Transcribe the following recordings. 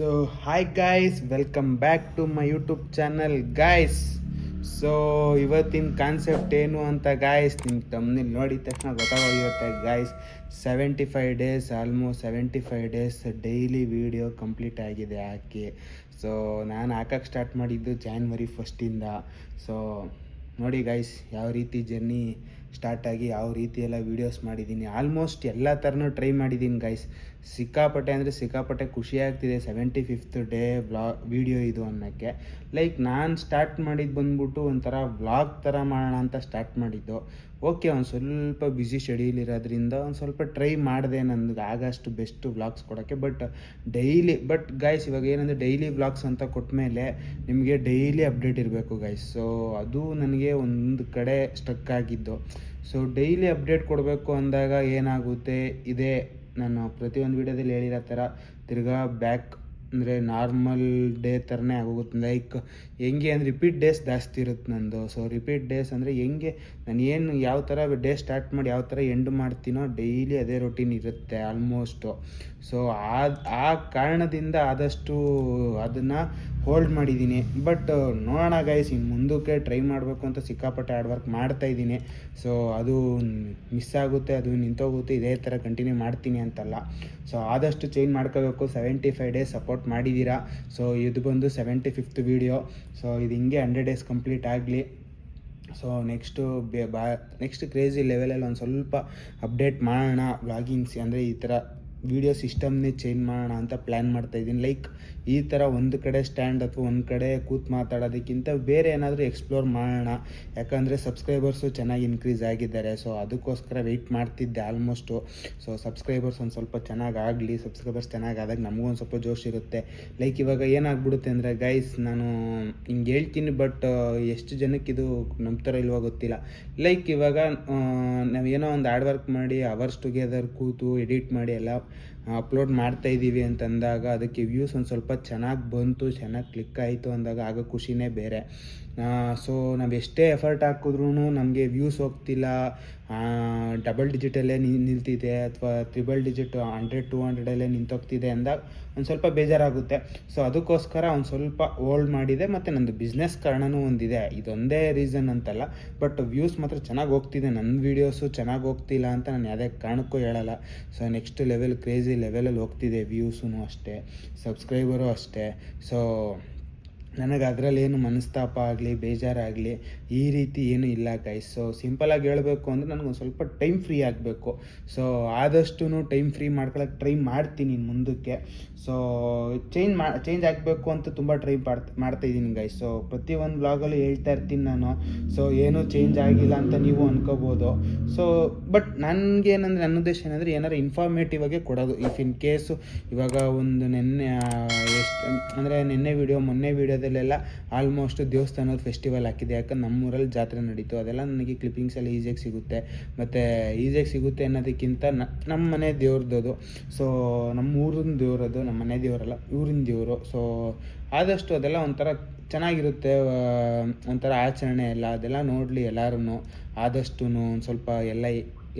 So hi guys, welcome back to my YouTube channel guys. So ಇವತ್ತಿನ concept ಏನು ಅಂತ guys ನಿಮ್ಗೆ ತಮ್ಮನೇಲಿ ನೋಡಿದ ತಕ್ಷಣ ಗೊತ್ತಾಗೋಗಿರುತ್ತೆ guys. 75 days, almost 75 days daily video complete ಆಗಿದೆ ಹಾಕಿ. ಸೊ ನಾನು ಹಾಕಕ್ಕೆ ಸ್ಟಾರ್ಟ್ ಮಾಡಿದ್ದು January 1st. ಸೊ ನೋಡಿ ಗಾಯ್ಸ್, ಯಾವ ರೀತಿ ಜರ್ನಿ ಸ್ಟಾರ್ಟ್ ಆಗಿ ಯಾವ ರೀತಿ ಎಲ್ಲ ವೀಡಿಯೋಸ್ ಮಾಡಿದ್ದೀನಿ. ಆಲ್ಮೋಸ್ಟ್ ಎಲ್ಲ ಥರನೂ ಟ್ರೈ ಮಾಡಿದ್ದೀನಿ ಗಾಯ್ಸ್. ಸಿಕ್ಕಾಪಟ್ಟೆ ಅಂದರೆ ಸಿಕ್ಕಾಪಟ್ಟೆ ಖುಷಿ ಆಗ್ತಿದೆ 75th ಡೇ ವೀಡಿಯೋ ಇದು ಅನ್ನೋಕ್ಕೆ. ಲೈಕ್ ನಾನು ಸ್ಟಾರ್ಟ್ ಮಾಡಿದ್ದು ಬಂದ್ಬಿಟ್ಟು ಒಂಥರ ವ್ಲಾಗ್ ಥರ ಮಾಡೋಣ ಅಂತ ಸ್ಟಾರ್ಟ್ ಮಾಡಿದ್ದು. ಓಕೆ, ಒಂದು ಸ್ವಲ್ಪ ಬ್ಯುಸಿ ಶೆಡ್ಯೂಲ್ ಇರೋದ್ರಿಂದ ಒಂದು ಸ್ವಲ್ಪ ಟ್ರೈ ಮಾಡಿದೆ ನನಗೆ ಆಗಷ್ಟು ಬೆಸ್ಟ್ ವ್ಲಾಗ್ಸ್ ಕೊಡೋಕ್ಕೆ. ಬಟ್ ಗಾಯ್ಸ್, ಇವಾಗ ಏನಂದರೆ ಡೈಲಿ ವ್ಲಾಗ್ಸ್ ಅಂತ ಕೊಟ್ಟಮೇಲೆ ನಿಮಗೆ ಡೈಲಿ ಅಪ್ಡೇಟ್ ಇರಬೇಕು ಗಾಯ್ಸ್. ಸೊ ಅದು ನನಗೆ ಒಂದು ಕಡೆ ಸ್ಟಕ್ ಆಗಿದ್ದು. ಸೊ ಡೈಲಿ ಅಪ್ಡೇಟ್ ಕೊಡಬೇಕು ಅಂದಾಗ ಏನಾಗುತ್ತೆ, ಇದೇ ನಾನು ಪ್ರತಿಯೊಂದು ವೀಡಿಯೋದಲ್ಲಿ ಹೇಳಿರೋ ಥರ ತಿರ್ಗಾ ಬ್ಯಾಕ್ ಅಂದರೆ ನಾರ್ಮಲ್ ಡೇ ಥರನೇ ಆಗೋಗುತ್ತೆ. ಲೈಕ್ ಹೆಂಗೆ ಅಂದರೆ ರಿಪೀಟ್ ಡೇಸ್ ಜಾಸ್ತಿ ಇರುತ್ತೆ ನಂದು. ಸೊ ರಿಪೀಟ್ ಡೇಸ್ ಅಂದರೆ ಹೆಂಗೆ ನಾನು ಏನು ಯಾವ ಥರ ಡೇ ಸ್ಟಾರ್ಟ್ ಮಾಡಿ ಯಾವ ಥರ ಎಂಡ್ ಮಾಡ್ತೀನೋ ಡೈಲಿ ಅದೇ ರೊಟೀನ್ ಇರುತ್ತೆ ಆಲ್ಮೋಸ್ಟು. ಸೊ ಆ ಕಾರಣದಿಂದ ಆದಷ್ಟು ಅದನ್ನು ಹೋಲ್ಡ್ ಮಾಡಿದ್ದೀನಿ. ಬಟ್ ನೋಡೋಣ ಗೈಸ್, ಇನ್ನು ಮುಂದಕ್ಕೆ ಟ್ರೈ ಮಾಡಬೇಕು ಅಂತ ಸಿಕ್ಕಾಪಟ್ಟೆ ಹಾರ್ಡ್ ವರ್ಕ್ ಮಾಡ್ತಾಯಿದ್ದೀನಿ. ಸೊ ಅದು ಮಿಸ್ ಆಗುತ್ತೆ, ಅದು ನಿಂತೋಗುತ್ತೆ, ಇದೇ ಥರ ಕಂಟಿನ್ಯೂ ಮಾಡ್ತೀನಿ ಅಂತಲ್ಲ. ಸೊ ಆದಷ್ಟು ಚೇಂಜ್ ಮಾಡ್ಕೋಬೇಕು. 75 ಡೇಸ್ ಸಪೋರ್ಟ್ ಮಾಡಿದ್ದೀರಾ. ಸೊ ಇದು ಬಂದು 75th ವೀಡಿಯೋ. ಸೊ ಇದು ಹಿಂಗೆ 100 ಡೇಸ್ ಕಂಪ್ಲೀಟ್ ಆಗಲಿ. ಸೊ ನೆಕ್ಸ್ಟ್ ಕ್ರೇಜಿ ಲೆವೆಲಲ್ಲಿ ಒಂದು ಸ್ವಲ್ಪ ಅಪ್ಡೇಟ್ ಮಾಡೋಣ. ವ್ಲಾಗಿಂಗ್ಸ್ ಅಂದರೆ ಈ ಥರ ವೀಡಿಯೋ ಸಿಸ್ಟಮ್ನೇ ಚೇಂಜ್ ಮಾಡೋಣ ಅಂತ ಪ್ಲ್ಯಾನ್ ಮಾಡ್ತಾಯಿದ್ದೀನಿ. ಲೈಕ್ ಈ ಥರ ಒಂದು ಕಡೆ ಸ್ಟ್ಯಾಂಡ್ ಅಥವಾ ಒಂದು ಕಡೆ ಕೂತು ಮಾತಾಡೋದಕ್ಕಿಂತ ಬೇರೆ ಏನಾದರೂ ಎಕ್ಸ್ಪ್ಲೋರ್ ಮಾಡೋಣ. ಯಾಕಂದರೆ ಸಬ್ಸ್ಕ್ರೈಬರ್ಸು ಚೆನ್ನಾಗಿ ಇನ್ಕ್ರೀಸ್ ಆಗಿದ್ದಾರೆ. ಸೊ ಅದಕ್ಕೋಸ್ಕರ ವೆಯ್ಟ್ ಮಾಡ್ತಿದ್ದೆ ಆಲ್ಮೋಸ್ಟು. ಸೊ ಸಬ್ಸ್ಕ್ರೈಬರ್ಸ್ ಒಂದು ಸ್ವಲ್ಪ ಚೆನ್ನಾಗಾಗಲಿ. ಸಬ್ಸ್ಕ್ರೈಬರ್ಸ್ ಚೆನ್ನಾಗಾದಾಗ ನಮಗೂ ಒಂದು ಸ್ವಲ್ಪ ಜೋಶ್ ಇರುತ್ತೆ. ಲೈಕ್ ಇವಾಗ ಏನಾಗ್ಬಿಡುತ್ತೆ ಅಂದರೆ ಗೈಸ್, ನಾನು ಹಿಂಗೆ ಹೇಳ್ತೀನಿ, ಬಟ್ ಎಷ್ಟು ಜನಕ್ಕೆ ಇದು ನಂಬ್ತಾರೋ ಇಲ್ವೋ ಗೊತ್ತಿಲ್ಲ. ಲೈಕ್ ಇವಾಗ ನಾವೇನೋ ಒಂದು ಹಾರ್ಡ್ ವರ್ಕ್ ಮಾಡಿ ಅವರ್ಸ್ ಟುಗೆದರ್ ಕೂತು ಎಡಿಟ್ ಮಾಡಿ ಎಲ್ಲ ಅಪ್ಲೋಡ್ ಮಾಡ್ತಾಯಿದ್ದೀವಿ ಅಂತಂದಾಗ ಅದಕ್ಕೆ ವ್ಯೂಸ್ ಒಂದು ಸ್ವಲ್ಪ ಚೆನ್ನಾಗಿ ಬಂತು, ಚೆನ್ನಾಗಿ ಕ್ಲಿಕ್ ಆಯಿತು ಅಂದಾಗ ಆಗ ಖುಷಿನೇ ಬೇರೆ. ಸೊ ನಾವು ಎಷ್ಟೇ ಎಫರ್ಟ್ ಹಾಕಿದ್ರೂ ನಮಗೆ ವ್ಯೂಸ್ ಹೋಗ್ತಿಲ್ಲ, ಡಬಲ್ ಡಿಜಿಟಲ್ಲೇ ನಿಲ್ತಿದೆ ಅಥವಾ ತ್ರಿಬಲ್ ಡಿಜಿಟ್ 100-200 ನಿಂತೋಗ್ತಿದೆ ಅಂದಾಗ ಒಂದು ಸ್ವಲ್ಪ ಬೇಜಾರಾಗುತ್ತೆ. ಸೊ ಅದಕ್ಕೋಸ್ಕರ ಒಂದು ಸ್ವಲ್ಪ ಹೋಲ್ಡ್ ಮಾಡಿದೆ. ಮತ್ತು ನಂದು ಬಿಸ್ನೆಸ್ ಕಾರಣವೂ ಒಂದಿದೆ, ಇದೊಂದೇ ರೀಸನ್ ಅಂತಲ್ಲ. ಬಟ್ ವ್ಯೂಸ್ ಮಾತ್ರ ಚೆನ್ನಾಗಿ ಹೋಗ್ತಿದೆ. ನನ್ನ ವೀಡಿಯೋಸು ಚೆನ್ನಾಗಿ ಹೋಗ್ತಿಲ್ಲ ಅಂತ ನಾನು ಯಾವುದೇ ಕಾರಣಕ್ಕೂ ಹೇಳಲ್ಲ. ಸೊ ನೆಕ್ಸ್ಟ್ ಲೆವೆಲ್ ಕ್ರೇಜಿ ಲೆವೆಲಲ್ಲಿ ಹೋಗ್ತಿದೆ. ವ್ಯೂಸೂ ಅಷ್ಟೇ, ಸಬ್ಸ್ಕ್ರೈಬರು ಅಷ್ಟೇ. ಸೊ ನನಗೆ ಅದರಲ್ಲಿ ಏನು ಮನಸ್ತಾಪ ಆಗಲಿ ಬೇಜಾರಾಗಲಿ ಈ ರೀತಿ ಏನೂ ಇಲ್ಲ ಗೈಸ್. ಸೊ ಸಿಂಪಲಾಗಿ ಹೇಳಬೇಕು ಅಂದರೆ ನನಗೊಂದು ಸ್ವಲ್ಪ ಟೈಮ್ ಫ್ರೀ ಆಗಬೇಕು. ಸೊ ಆದಷ್ಟು ಟೈಮ್ ಫ್ರೀ ಮಾಡ್ಕೊಳಕ್ಕೆ ಟ್ರೈ ಮಾಡ್ತೀನಿ ಮುಂದಕ್ಕೆ. ಸೊ ಚೇಂಜ್ ಆಗಬೇಕು ಅಂತ ತುಂಬ ಟ್ರೈ ಮಾಡ್ತಾಯಿದ್ದೀನಿ ಗೈಸ್. ಸೊ ಪ್ರತಿಯೊಂದು ವ್ಲಾಗಲ್ಲೂ ಹೇಳ್ತಾ ಇರ್ತೀನಿ ನಾನು. ಸೊ ಏನೂ ಚೇಂಜ್ ಆಗಿಲ್ಲ ಅಂತ ನೀವು ಅನ್ಕೋಬೋದು. ಸೊ ಬಟ್ ನನಗೇನಂದರೆ ನನ್ನ ಉದ್ದೇಶ ಏನಂದರೆ ಏನಾರು ಇನ್ಫಾರ್ಮೇಟಿವ್ ಆಗಿ ಕೊಡೋದು. ಇಫ್ ಇನ್ ಕೇಸು ಇವಾಗ ಒಂದು ನೆನ್ನೆ ಮೊನ್ನೆ ವೀಡಿಯೋದಲ್ಲೆಲ್ಲ ಆಲ್ಮೋಸ್ಟ್ ದೇವಸ್ಥಾನದ ಫೆಸ್ಟಿವಲ್ ಹಾಕಿದೆ. ಯಾಕಂದ್ರೆ ನಮ್ಮೂರಲ್ಲಿ ಜಾತ್ರೆ ನಡೀತು. ಅದೆಲ್ಲ ನನಗೆ ಕ್ಲಿಪ್ಪಿಂಗ್ಸ್ ಎಲ್ಲ ಈಸಿಯಾಗಿ ಸಿಗುತ್ತೆ. ಮತ್ತು ಈಸಿಯಾಗಿ ಸಿಗುತ್ತೆ ಅನ್ನೋದಕ್ಕಿಂತ ನಮ್ಮ ಮನೆ ದೇವ್ರದ್ದು. ಸೊ ನಮ್ಮ ಊರಿನ ದೇವ್ರದು, ನಮ್ಮ ಮನೆ ದೇವರಲ್ಲ, ಊರಿನ ದೇವರು. ಸೊ ಆದಷ್ಟು ಅದೆಲ್ಲ ಒಂಥರ ಚೆನ್ನಾಗಿರುತ್ತೆ, ಒಂಥರ ಆಚರಣೆ ಎಲ್ಲ ಅದೆಲ್ಲ ನೋಡಲಿ ಎಲ್ಲರೂ. ಆದಷ್ಟು ಒಂದು ಸ್ವಲ್ಪ ಎಲ್ಲ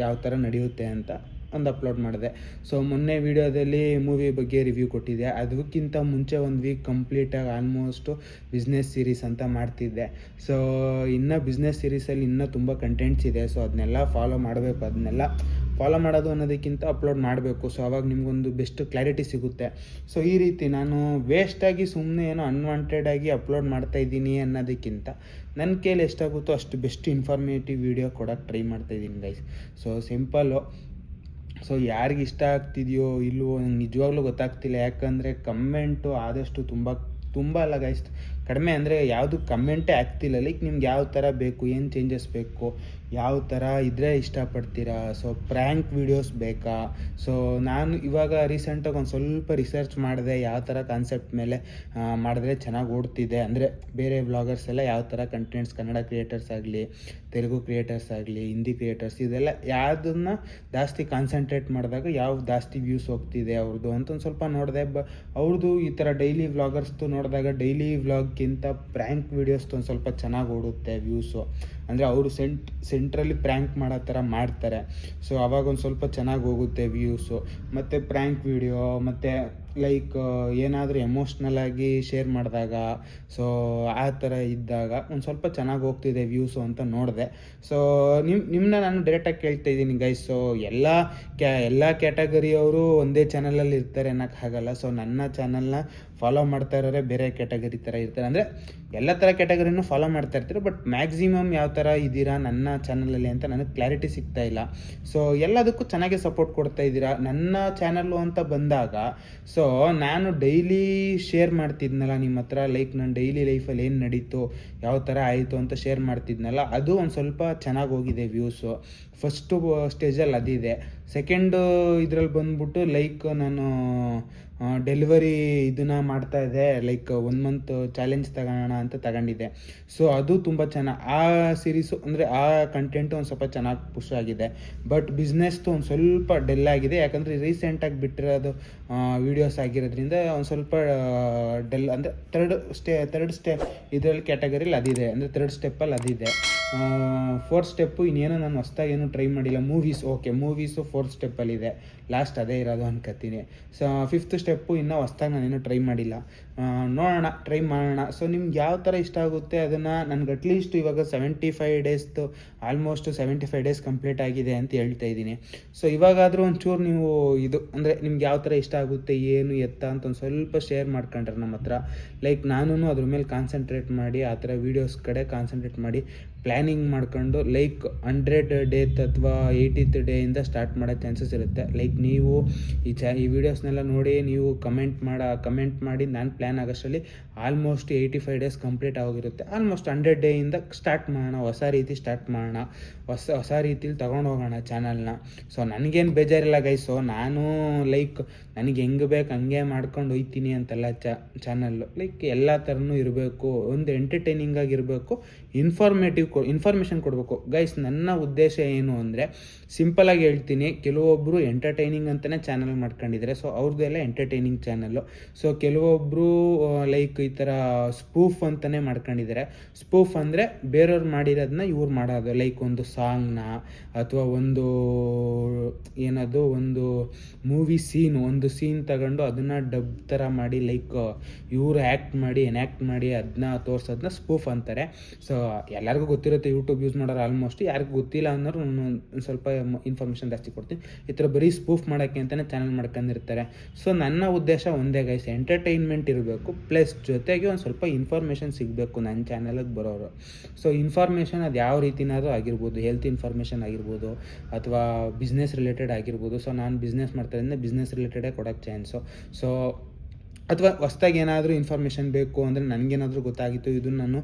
ಯಾವ ಥರ ನಡೆಯುತ್ತೆ ಅಂತ ಒಂದು ಅಪ್ಲೋಡ್ ಮಾಡಿದೆ. ಸೊ ಮೊನ್ನೆ ವೀಡಿಯೋದಲ್ಲಿ ಮೂವಿ ಬಗ್ಗೆ ರಿವ್ಯೂ ಕೊಟ್ಟಿದ್ದೆ. ಅದಕ್ಕಿಂತ ಮುಂಚೆ ಒಂದು ವೀಕ್ ಕಂಪ್ಲೀಟಾಗಿ ಆಲ್ಮೋಸ್ಟು ಬಿಸ್ನೆಸ್ ಸೀರೀಸ್ ಅಂತ ಮಾಡ್ತಿದ್ದೆ. ಸೊ ಇನ್ನೂ ಬಿಸ್ನೆಸ್ ಸೀರೀಸಲ್ಲಿ ಇನ್ನೂ ತುಂಬ ಕಂಟೆಂಟ್ಸ್ ಇದೆ. ಸೊ ಅದನ್ನೆಲ್ಲ ಫಾಲೋ ಮಾಡಬೇಕು. ಅದನ್ನೆಲ್ಲ ಫಾಲೋ ಮಾಡೋದು ಅನ್ನೋದಕ್ಕಿಂತ ಅಪ್ಲೋಡ್ ಮಾಡಬೇಕು. ಸೊ ಆವಾಗ ನಿಮಗೊಂದು ಬೆಸ್ಟ್ ಕ್ಲಾರಿಟಿ ಸಿಗುತ್ತೆ. ಸೊ ಈ ರೀತಿ ನಾನು ವೇಸ್ಟಾಗಿ ಸುಮ್ಮನೆ ಏನೋ ಅನ್ವಾಂಟೆಡಾಗಿ ಅಪ್ಲೋಡ್ ಮಾಡ್ತಾಯಿದ್ದೀನಿ ಅನ್ನೋದಕ್ಕಿಂತ ನನ್ನ ಕೈಲಿ ಎಷ್ಟಾಗುತ್ತೋ ಅಷ್ಟು ಬೆಸ್ಟ್ ಇನ್ಫಾರ್ಮೇಟಿವ್ ವೀಡಿಯೋ ಕೊಡೋಕ್ಕೆ ಟ್ರೈ ಮಾಡ್ತಾಯಿದ್ದೀನಿ ಗೈಸ್. So simple. ಸೊ ಯಾರಿಗೆ ಇಷ್ಟ ಆಗ್ತಿದೆಯೋ ಇಲ್ವೋ ನಂಗೆ ನಿಜವಾಗ್ಲೂ ಗೊತ್ತಾಗ್ತಿಲ್ಲ. ಯಾಕಂದರೆ ಕಮೆಂಟು ಆದಷ್ಟು ತುಂಬ ಅಲ್ಲ ಗೈಸ್, ಕಡಿಮೆ. ಅಂದರೆ ಯಾವುದು ಕಮೆಂಟೇ ಆಗ್ತಿಲ್ಲ. ಲೈಕ್ ನಿಮ್ಗೆ ಯಾವ ಥರ ಬೇಕು, ಏನು ಚೇಂಜಸ್ ಬೇಕು, ಯಾವ ಥರ ಇದ್ದರೆ ಇಷ್ಟಪಡ್ತೀರಾ. ಸೊ ಪ್ರ್ಯಾಂಕ್ ವೀಡಿಯೋಸ್ ಬೇಕಾ. ಸೊ ನಾನು ಇವಾಗ ರೀಸೆಂಟಾಗಿ ಒಂದು ಸ್ವಲ್ಪ ರಿಸರ್ಚ್ ಮಾಡಿದೆ ಯಾವ ಥರ ಕಾನ್ಸೆಪ್ಟ್ ಮೇಲೆ ಮಾಡಿದ್ರೆ ಚೆನ್ನಾಗಿ ಓಡ್ತಿದೆ. ಅಂದರೆ ಬೇರೆ ವ್ಲಾಗರ್ಸ್ ಎಲ್ಲ ಯಾವ ಥರ ಕಂಟೆಂಟ್ಸ್, ಕನ್ನಡ ಕ್ರಿಯೇಟರ್ಸ್ ಆಗಲಿ, ತೆಲುಗು ಕ್ರಿಯೇಟರ್ಸ್ ಆಗಲಿ, ಹಿಂದಿ ಕ್ರಿಯೇಟರ್ಸ್, ಇದೆಲ್ಲ ಯಾವುದನ್ನು ಜಾಸ್ತಿ ಕಾನ್ಸಂಟ್ರೇಟ್ ಮಾಡಿದಾಗ ಯಾವ ಜಾಸ್ತಿ ವ್ಯೂಸ್ ಹೋಗ್ತಿದೆ ಅವ್ರದ್ದು ಅಂತ ಒಂದು ಸ್ವಲ್ಪ ನೋಡಿದೆ. ಅವ್ರದ್ದು ಈ ಥರ ಡೈಲಿ ವ್ಲಾಗರ್ಸ್ದು ನೋಡಿದಾಗ ಡೈಲಿ ವ್ಲಾಗ್ಗಿಂತ ಪ್ರ್ಯಾಂಕ್ ವೀಡಿಯೋಸ್ದು ಒಂದು ಸ್ವಲ್ಪ ಚೆನ್ನಾಗಿ ಓಡುತ್ತೆ ವ್ಯೂಸು. ಅಂದರೆ ಅವರು ಸೆಂಟ್ರಲ್ಲಿ ಪ್ರ್ಯಾಂಕ್ ಮಾಡೋ ಥರ ಮಾಡ್ತಾರೆ. ಸೊ ಅವಾಗ ಒಂದು ಸ್ವಲ್ಪ ಚೆನ್ನಾಗಿ ಹೋಗುತ್ತೆ ವ್ಯೂಸು. ಮತ್ತು ಪ್ರ್ಯಾಂಕ್ ವೀಡಿಯೋ ಮತ್ತು ಲೈಕ್ ಏನಾದರೂ ಎಮೋಷ್ನಲ್ ಆಗಿ ಶೇರ್ ಮಾಡಿದಾಗ, ಸೊ ಆ ಥರ ಇದ್ದಾಗ ಒಂದು ಸ್ವಲ್ಪ ಚೆನ್ನಾಗಿ ಹೋಗ್ತಿದೆ ವ್ಯೂಸು ಅಂತ ನೋಡಿದೆ. ಸೊ ನಿಮ್ಮನ್ನ ನಾನು ಡೈರೆಕ್ಟಾಗಿ ಕೇಳ್ತಾ ಇದ್ದೀನಿ ಗೈಸ್. ಸೊ ಎಲ್ಲ ಕ್ಯಾಟಗರಿಯವರು ಒಂದೇ ಚಾನಲಲ್ಲಿ ಇರ್ತಾರೆ ಅನ್ನೋಕ್ಕಾಗಲ್ಲ. ಸೊ ನನ್ನ ಚಾನಲ್ನ ಫಾಲೋ ಮಾಡ್ತಾ ಇರೋರೆ ಬೇರೆ ಕ್ಯಾಟಗರಿ ಥರ ಇರ್ತಾರೆ, ಅಂದರೆ ಎಲ್ಲ ಥರ ಕ್ಯಾಟಗರಿನೂ ಫಾಲೋ ಮಾಡ್ತಾ ಇರ್ತಾರೆ. ಬಟ್ ಮ್ಯಾಕ್ಸಿಮಮ್ ಯಾವ ಥರ ಇದ್ದೀರಾ ನನ್ನ ಚಾನಲಲ್ಲಿ ಅಂತ ನನಗೆ ಕ್ಲಾರಿಟಿ ಸಿಗ್ತಾ ಇಲ್ಲ. ಸೊ ಎಲ್ಲದಕ್ಕೂ ಚೆನ್ನಾಗೇ ಸಪೋರ್ಟ್ ಕೊಡ್ತಾ ಇದ್ದೀರಾ. ನನ್ನ ಚಾನಲ್ಲು ಅಂತ ಬಂದಾಗ ಸೊ ನಾನು ಡೈಲಿ ಶೇರ್ ಮಾಡ್ತಿದ್ನಲ್ಲ ನಿಮ್ಮ ಹತ್ರ, ಲೈಕ್ ನಾನು ಡೈಲಿ ಲೈಫಲ್ಲಿ ಏನು ನಡೀತು, ಯಾವ ಥರ ಆಯಿತು ಅಂತ ಶೇರ್ ಮಾಡ್ತಿದ್ನಲ್ಲ, ಅದು ಒಂದು ಸ್ವಲ್ಪ ಚೆನ್ನಾಗಿ ಹೋಗಿದೆ ವ್ಯೂಸು. ಫಸ್ಟು ಸ್ಟೇಜಲ್ಲಿ ಅದಿದೆ. ಸೆಕೆಂಡು ಇದರಲ್ಲಿ ಬಂದ್ಬಿಟ್ಟು ಲೈಕ್ ನಾನು ಡೆಲಿವರಿ ಇದನ್ನು ಮಾಡ್ತಾಯಿದ್ದೆ, ಲೈಕ್ 1 ಮಂತ್ ಚಾಲೆಂಜ್ ತಗೋಣ ಅಂತ ತಗೊಂಡಿದ್ದೆ. ಸೊ ಅದು ತುಂಬ ಚೆನ್ನಾಗಿ, ಆ ಸೀರೀಸು ಅಂದರೆ ಆ ಕಂಟೆಂಟು ಒಂದು ಸ್ವಲ್ಪ ಚೆನ್ನಾಗಿ ಪುಷ್ ಆಗಿದೆ. ಬಟ್ ಬಿಸ್ನೆಸ್ದು ಒಂದು ಸ್ವಲ್ಪ ಡೆಲ್ ಆಗಿದೆ, ಯಾಕಂದರೆ ರೀಸೆಂಟಾಗಿ ಬಿಟ್ಟಿರೋದು ವೀಡಿಯೋಸ್ ಆಗಿರೋದ್ರಿಂದ ಒಂದು ಸ್ವಲ್ಪ ಡೆಲ್, ಅಂದರೆ ಥರ್ಡ್ ಸ್ಟೆಪ್ ಇದರಲ್ಲಿ ಕ್ಯಾಟಗರಿಲಿ ಅದಿದೆ, ಅಂದರೆ ಥರ್ಡ್ ಸ್ಟೆಪ್ಪಲ್ಲಿ ಅದಿದೆ. 4th ಸ್ಟೆಪ್ಪು ಇನ್ನೇನು ನಾನು ಹೊಸ್ದಾಗಿ ಏನೂ ಟ್ರೈ ಮಾಡಿಲ್ಲ. ಮೂವೀಸು 4th ಸ್ಟೆಪ್ಪಲ್ಲಿದೆ, ಲಾಸ್ಟ್ ಅದೇ ಇರೋದು ಅನ್ಕೋತೀನಿ. ಸೊ 5th ಸ್ಟೆಪ್ಪು ಇನ್ನೂ ಹೊಸ್ದಾಗಿ ನಾನೇನು ಟ್ರೈ ಮಾಡಿಲ್ಲ, ನೋಡೋಣ, ಟ್ರೈ ಮಾಡೋಣ. ಸೊ ನಿಮ್ಗೆ ಯಾವ ಥರ ಇಷ್ಟ ಆಗುತ್ತೆ ಅದನ್ನು ನನಗೆ ಅಟ್ಲೀಸ್ಟ್ ಇವಾಗ 75 ಡೇಸ್ದು ಆಲ್ಮೋಸ್ಟ್ 75 ಡೇಸ್ ಕಂಪ್ಲೀಟ್ ಆಗಿದೆ ಅಂತ ಹೇಳ್ತಾ ಇದ್ದೀನಿ. ಸೊ ಇವಾಗಾದರೂ ಒಂಚೂರು ನೀವು ಇದು ಅಂದರೆ ನಿಮ್ಗೆ ಯಾವ ಥರ ಇಷ್ಟ ಆಗುತ್ತೆ, ಏನು ಎತ್ತ ಅಂತ ಒಂದು ಸ್ವಲ್ಪ ಶೇರ್ ಮಾಡ್ಕೊಂಡ್ರೆ ನಮ್ಮ ಹತ್ರ, ಲೈಕ್ ನಾನು ಅದ್ರ ಮೇಲೆ ಕಾನ್ಸಂಟ್ರೇಟ್ ಮಾಡಿ ಆ ಥರ ವೀಡಿಯೋಸ್ ಕಡೆ ಕಾನ್ಸಂಟ್ರೇಟ್ ಮಾಡಿ ಪ್ಲ್ಯಾನಿಂಗ್ ಮಾಡ್ಕೊಂಡು ಲೈಕ್ 100 ಡೇತ್ ಅಥವಾ 80th ಡೇಯಿಂದ ಸ್ಟಾರ್ಟ್ ಮಾಡೋ ಚಾನ್ಸಸ್ ಇರುತ್ತೆ. ಲೈಕ್ ನೀವು ಈ ವಿಡಿಯೋಸ್ನೆಲ್ಲ ನೋಡಿ ನೀವು ಕಮೆಂಟ್ ಮಾಡಿ ನಾನು ಪ್ಲ್ಯಾನ್ ಆಗೋಷ್ಟರಲ್ಲಿ ಆಲ್ಮೋಸ್ಟ್ 85 ಡೇಸ್ ಕಂಪ್ಲೀಟ್ ಆಗೋಗಿರುತ್ತೆ. ಆಲ್ಮೋಸ್ಟ್ 100 ಡೇಯಿಂದ ಸ್ಟಾರ್ಟ್ ಮಾಡೋಣ, ಹೊಸ ರೀತಿ ಸ್ಟಾರ್ಟ್ ಮಾಡೋಣ, ಹೊಸ ರೀತಿಲಿ ತೊಗೊಂಡೋಗೋಣ ಚಾನಲ್ನ. ಸೊ ನನಗೇನು ಬೇಜಾರಿಲ್ಲ ಗೈಸ್. ಸೊ ನಾನು ಲೈಕ್ ನನಗೆ ಹೆಂಗೆ ಬೇಕು ಹಂಗೆ ಮಾಡ್ಕೊಂಡು ಹೋಯ್ತೀನಿ ಅಂತೆಲ್ಲ ಚಾನಲ್ಲು ಲೈಕ್ ಎಲ್ಲ ಥರನೂ ಇರಬೇಕು, ಒಂದು ಎಂಟರ್ಟೈನಿಂಗ್ ಆಗಿರಬೇಕು, ಇನ್ಫಾರ್ಮೇಷನ್ ಕೊಡಬೇಕು ಗೈಸ್. ನನ್ನ ಉದ್ದೇಶ ಏನು ಅಂದರೆ ಸಿಂಪಲಾಗಿ ಹೇಳ್ತೀನಿ, ಕೆಲವೊಬ್ಬರು ಎಂಟರ್ಟೈನಿಂಗ್ ಅಂತಲೇ ಚಾನಲ್ ಮಾಡ್ಕೊಂಡಿದ್ದಾರೆ. ಸೊ ಅವ್ರದ್ದೆಲ್ಲ ಎಂಟರ್ಟೈನಿಂಗ್ ಚಾನಲ್ಲು. ಸೊ ಕೆಲವೊಬ್ಬರು ಲೈಕ್ ಈ ಥರ ಸ್ಪೂಫ್ ಅಂತಲೇ ಮಾಡ್ಕೊಂಡಿದ್ದಾರೆ. ಸ್ಪೂಫ್ ಅಂದರೆ ಬೇರೆಯವ್ರು ಮಾಡಿರೋದನ್ನ ಇವ್ರು ಮಾಡೋದು, ಲೈಕ್ ಒಂದು ಸಾಂಗ್ನ ಅಥವಾ ಒಂದು ಮೂವಿ ಒಂದು ಸೀನ್ ತಗೊಂಡು ಅದನ್ನು ಡಬ್ ಥರ ಮಾಡಿ ಲೈಕ್ ಇವರು ಎನ್ಯಾಕ್ಟ್ ಮಾಡಿ ಅದನ್ನ ತೋರಿಸೋದನ್ನ ಸ್ಪೂಫ್ ಅಂತಾರೆ. ಸೊ ಎಲ್ಲರಿಗೂ ಗೊತ್ತಿರುತ್ತೆ, ಯೂಟ್ಯೂಬ್ ಯೂಸ್ ಮಾಡೋರು ಆಲ್ಮೋಸ್ಟ್. ಯಾರಿಗೂ ಗೊತ್ತಿಲ್ಲ ಅನ್ನೋರು ಒಂದು ಸ್ವಲ್ಪ ಇನ್ಫಾರ್ಮೇಷನ್ ಜಾಸ್ತಿ ಕೊಡ್ತೀನಿ. ಈ ಥರ ಬರೀ ಸ್ಪೂಫ್ ಮಾಡೋಕ್ಕೆ ಅಂತಲೇ ಚಾನಲ್ ಮಾಡ್ಕೊಂಡಿರ್ತಾರೆ. ಸೊ ನನ್ನ ಉದ್ದೇಶ ಒಂದೇ ಗೈಸ್, ಎಂಟರ್ಟೈನ್ಮೆಂಟ್ ಇರಬೇಕು, ಪ್ಲಸ್ ಜೊತೆಗೆ ಒಂದು ಸ್ವಲ್ಪ ಇನ್ಫಾರ್ಮೇಷನ್ ಸಿಗಬೇಕು ನನ್ನ ಚಾನಲಿಗೆ ಬರೋರು. ಸೊ ಇನ್ಫಾರ್ಮೇಷನ್ ಅದು ಯಾವ ರೀತಿನಾದರೂ ಆಗಿರ್ಬೋದು, ಹೆಲ್ತ್ ಇನ್ಫಾರ್ಮೇಷನ್ ಆಗಿರ್ಬೋದು ಅಥವಾ ಬಿಸ್ನೆಸ್ ರಿಲೇಟೆಡ್ ಆಗಿರ್ಬೋದು. ಸೊ ನಾನು ಬಿಸ್ನೆಸ್ ಮಾಡ್ತಾಯಿದ್ರಿಂದ ಬಿಸ್ನೆಸ್ ರಿಲೇಟೆಡೇ ಕೊಡೋಕ್ಕೆ ಚಾನ್ಸು. ಸೊ ಅಥವಾ ಹೊಸ್ದಾಗಿ ಏನಾದರೂ ಇನ್ಫಾರ್ಮೇಷನ್ ಬೇಕು ಅಂದರೆ ನನಗೇನಾದರೂ ಗೊತ್ತಾಗಿತ್ತು ಇದನ್ನು ನಾನು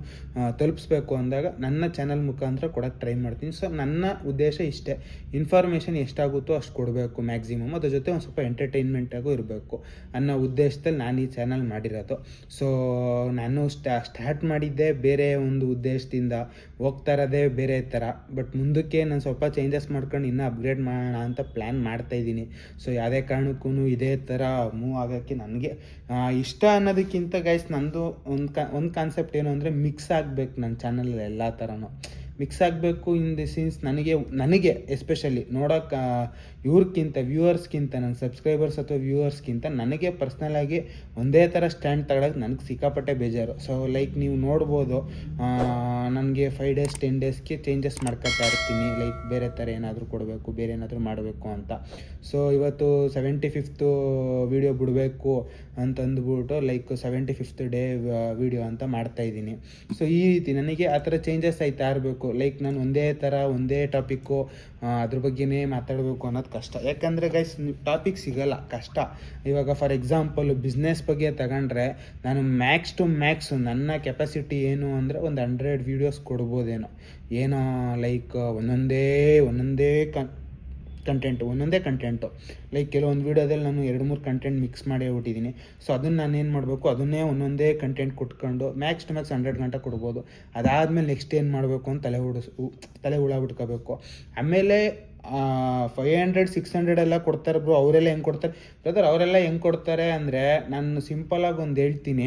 ತಲುಪಿಸ್ಬೇಕು ಅಂದಾಗ ನನ್ನ ಚಾನಲ್ ಮುಖಾಂತರ ಕೊಡೋಕ್ಕೆ ಟ್ರೈ ಮಾಡ್ತೀನಿ. ಸೊ ನನ್ನ ಉದ್ದೇಶ ಇಷ್ಟೇ, ಇನ್ಫಾರ್ಮೇಷನ್ ಎಷ್ಟಾಗುತ್ತೋ ಅಷ್ಟು ಕೊಡಬೇಕು ಮ್ಯಾಕ್ಸಿಮಮ್, ಅದ್ರ ಜೊತೆ ಒಂದು ಸ್ವಲ್ಪ ಎಂಟರ್ಟೈನ್ಮೆಂಟಾಗೂ ಇರಬೇಕು ಅನ್ನೋ ಉದ್ದೇಶದಲ್ಲಿ ನಾನು ಈ ಚಾನಲ್ ಮಾಡಿರೋದು. ಸೊ ನಾನು ಸ್ಟಾರ್ಟ್ ಮಾಡಿದ್ದೆ ಬೇರೆ ಒಂದು ಉದ್ದೇಶದಿಂದ, ಹೋಗ್ತಾ ಇರೋದೇ ಬೇರೆ ಥರ. ಬಟ್ ಮುಂದಕ್ಕೆ ನಾನು ಸ್ವಲ್ಪ ಚೇಂಜಸ್ ಮಾಡ್ಕೊಂಡು ಇನ್ನೂ ಅಪ್ಗ್ರೇಡ್ ಮಾಡೋಣ ಅಂತ ಪ್ಲ್ಯಾನ್ ಮಾಡ್ತಾಯಿದ್ದೀನಿ. ಸೊ ಯಾವುದೇ ಕಾರಣಕ್ಕೂ ಇದೇ ಥರ ಮೂವ್ ಆಗೋಕ್ಕೆ ನನಗೆ ಇಷ್ಟ ಅನ್ನೋದಕ್ಕಿಂತ ಗೈಸ್, ನಂದು ಒಂದು ಕಾನ್ಸೆಪ್ಟ್ ಏನು ಅಂದರೆ ಮಿಕ್ಸ್ ಆಗಬೇಕು ನನ್ನ ಚಾನಲಲ್ಲಿ, ಎಲ್ಲ ಥರನೂ ಮಿಕ್ಸ್ ಆಗಬೇಕು. ಇನ್ ದಿ ಸೀನ್ಸ್ ನನಗೆ ಎಸ್ಪೆಷಲಿ ನೋಡೋಕೆ ವ್ಯೂವರ್ಸ್ಗಿಂತ ನನ್ನ ಸಬ್ಸ್ಕ್ರೈಬರ್ಸ್ ಅಥವಾ ವ್ಯೂವರ್ಸ್ಗಿಂತ ನನಗೆ ಪರ್ಸ್ನಲಾಗಿ ಒಂದೇ ಥರ ಸ್ಟ್ಯಾಂಡ್ ತಗೊಳಕ್ಕೆ ನನಗೆ ಸಿಕ್ಕಾಪಟ್ಟೆ ಬೇಜಾರು. ಸೊ ಲೈಕ್ ನೀವು ನೋಡ್ಬೋದು, ನನಗೆ 5 ಡೇಸ್ 10 ಡೇಸ್ಗೆ ಚೇಂಜಸ್ ಮಾಡ್ಕೊತಾ ಇರ್ತೀನಿ, ಲೈಕ್ ಬೇರೆ ಥರ ಏನಾದರೂ ಕೊಡಬೇಕು, ಬೇರೆ ಏನಾದರೂ ಮಾಡಬೇಕು ಅಂತ. ಸೊ ಇವತ್ತು 75th ವೀಡಿಯೋ ಬಿಡಬೇಕು ಅಂತಂದ್ಬಿಟ್ಟು ಲೈಕ್ 75th ಡೇ ವೀಡಿಯೋ ಅಂತ ಮಾಡ್ತಾಯಿದ್ದೀನಿ. ಸೊ ಈ ರೀತಿ ನನಗೆ ಆ ಥರ ಚೇಂಜಸ್ ಆಯ್ತಾ ಇರಬೇಕು. ಲೈಕ್ ನಾನು ಒಂದೇ ಟಾಪಿಕ್ಕು ಅದ್ರ ಬಗ್ಗೆನೇ ಮಾತಾಡಬೇಕು ಅನ್ನೋದು ಕಷ್ಟ. ಯಾಕಂದರೆ ಗೈಸ್ ಟಾಪಿಕ್ ಸಿಗೋಲ್ಲ, ಕಷ್ಟ. ಇವಾಗ ಫಾರ್ ಎಕ್ಸಾಂಪಲ್ ಬಿಸ್ನೆಸ್ ಬಗ್ಗೆ ತಗೊಂಡ್ರೆ ನಾನು ಮ್ಯಾಕ್ಸ್ ಟು ಮ್ಯಾಕ್ಸ್ ನನ್ನ ಕೆಪಾಸಿಟಿ ಏನು ಅಂದರೆ ಒಂದು 100 ವೀಡಿಯೋಸ್ ಕೊಡ್ಬೋದೇನೋ, ಏನೋ ಲೈಕ್ ಒಂದೊಂದೇ ಕಂಟೆಂಟು ಲೈಕ್ ಕೆಲವೊಂದು ವೀಡಿಯೋದಲ್ಲಿ ನಾನು 2-3 ಕಂಟೆಂಟ್ ಮಿಕ್ಸ್ ಮಾಡೇ ಬಿಟ್ಟಿದ್ದೀನಿ. ಸೊ ಅದನ್ನು ನಾನೇನು ಮಾಡಬೇಕು, ಅದನ್ನೇ ಒಂದೊಂದೇ ಕಂಟೆಂಟ್ ಕೊಟ್ಕೊಂಡು ಮ್ಯಾಕ್ಸ್ ಟು ಮ್ಯಾಕ್ಸ್ 100 ಗಂಟೆ ಕೊಡ್ಬೋದು. ಅದಾದಮೇಲೆ ನೆಕ್ಸ್ಟ್ ಏನು ಮಾಡಬೇಕು ಅಂತ ತಲೆ ಹುಳ ಬಿಟ್ಕೋಬೇಕು. ಆಮೇಲೆ 500-600 ಎಲ್ಲ ಕೊಡ್ತಾರೆ ಬ್ರೋ. ಅವರೆಲ್ಲ ಹೆಂಗೆ ಕೊಡ್ತಾರೆ ಬ್ರದರ್? ಅವರೆಲ್ಲ ಹೆಂಗೆ ಕೊಡ್ತಾರೆ ಅಂದರೆ, ನಾನು ಸಿಂಪಲಾಗಿ ಒಂದು ಹೇಳ್ತೀನಿ.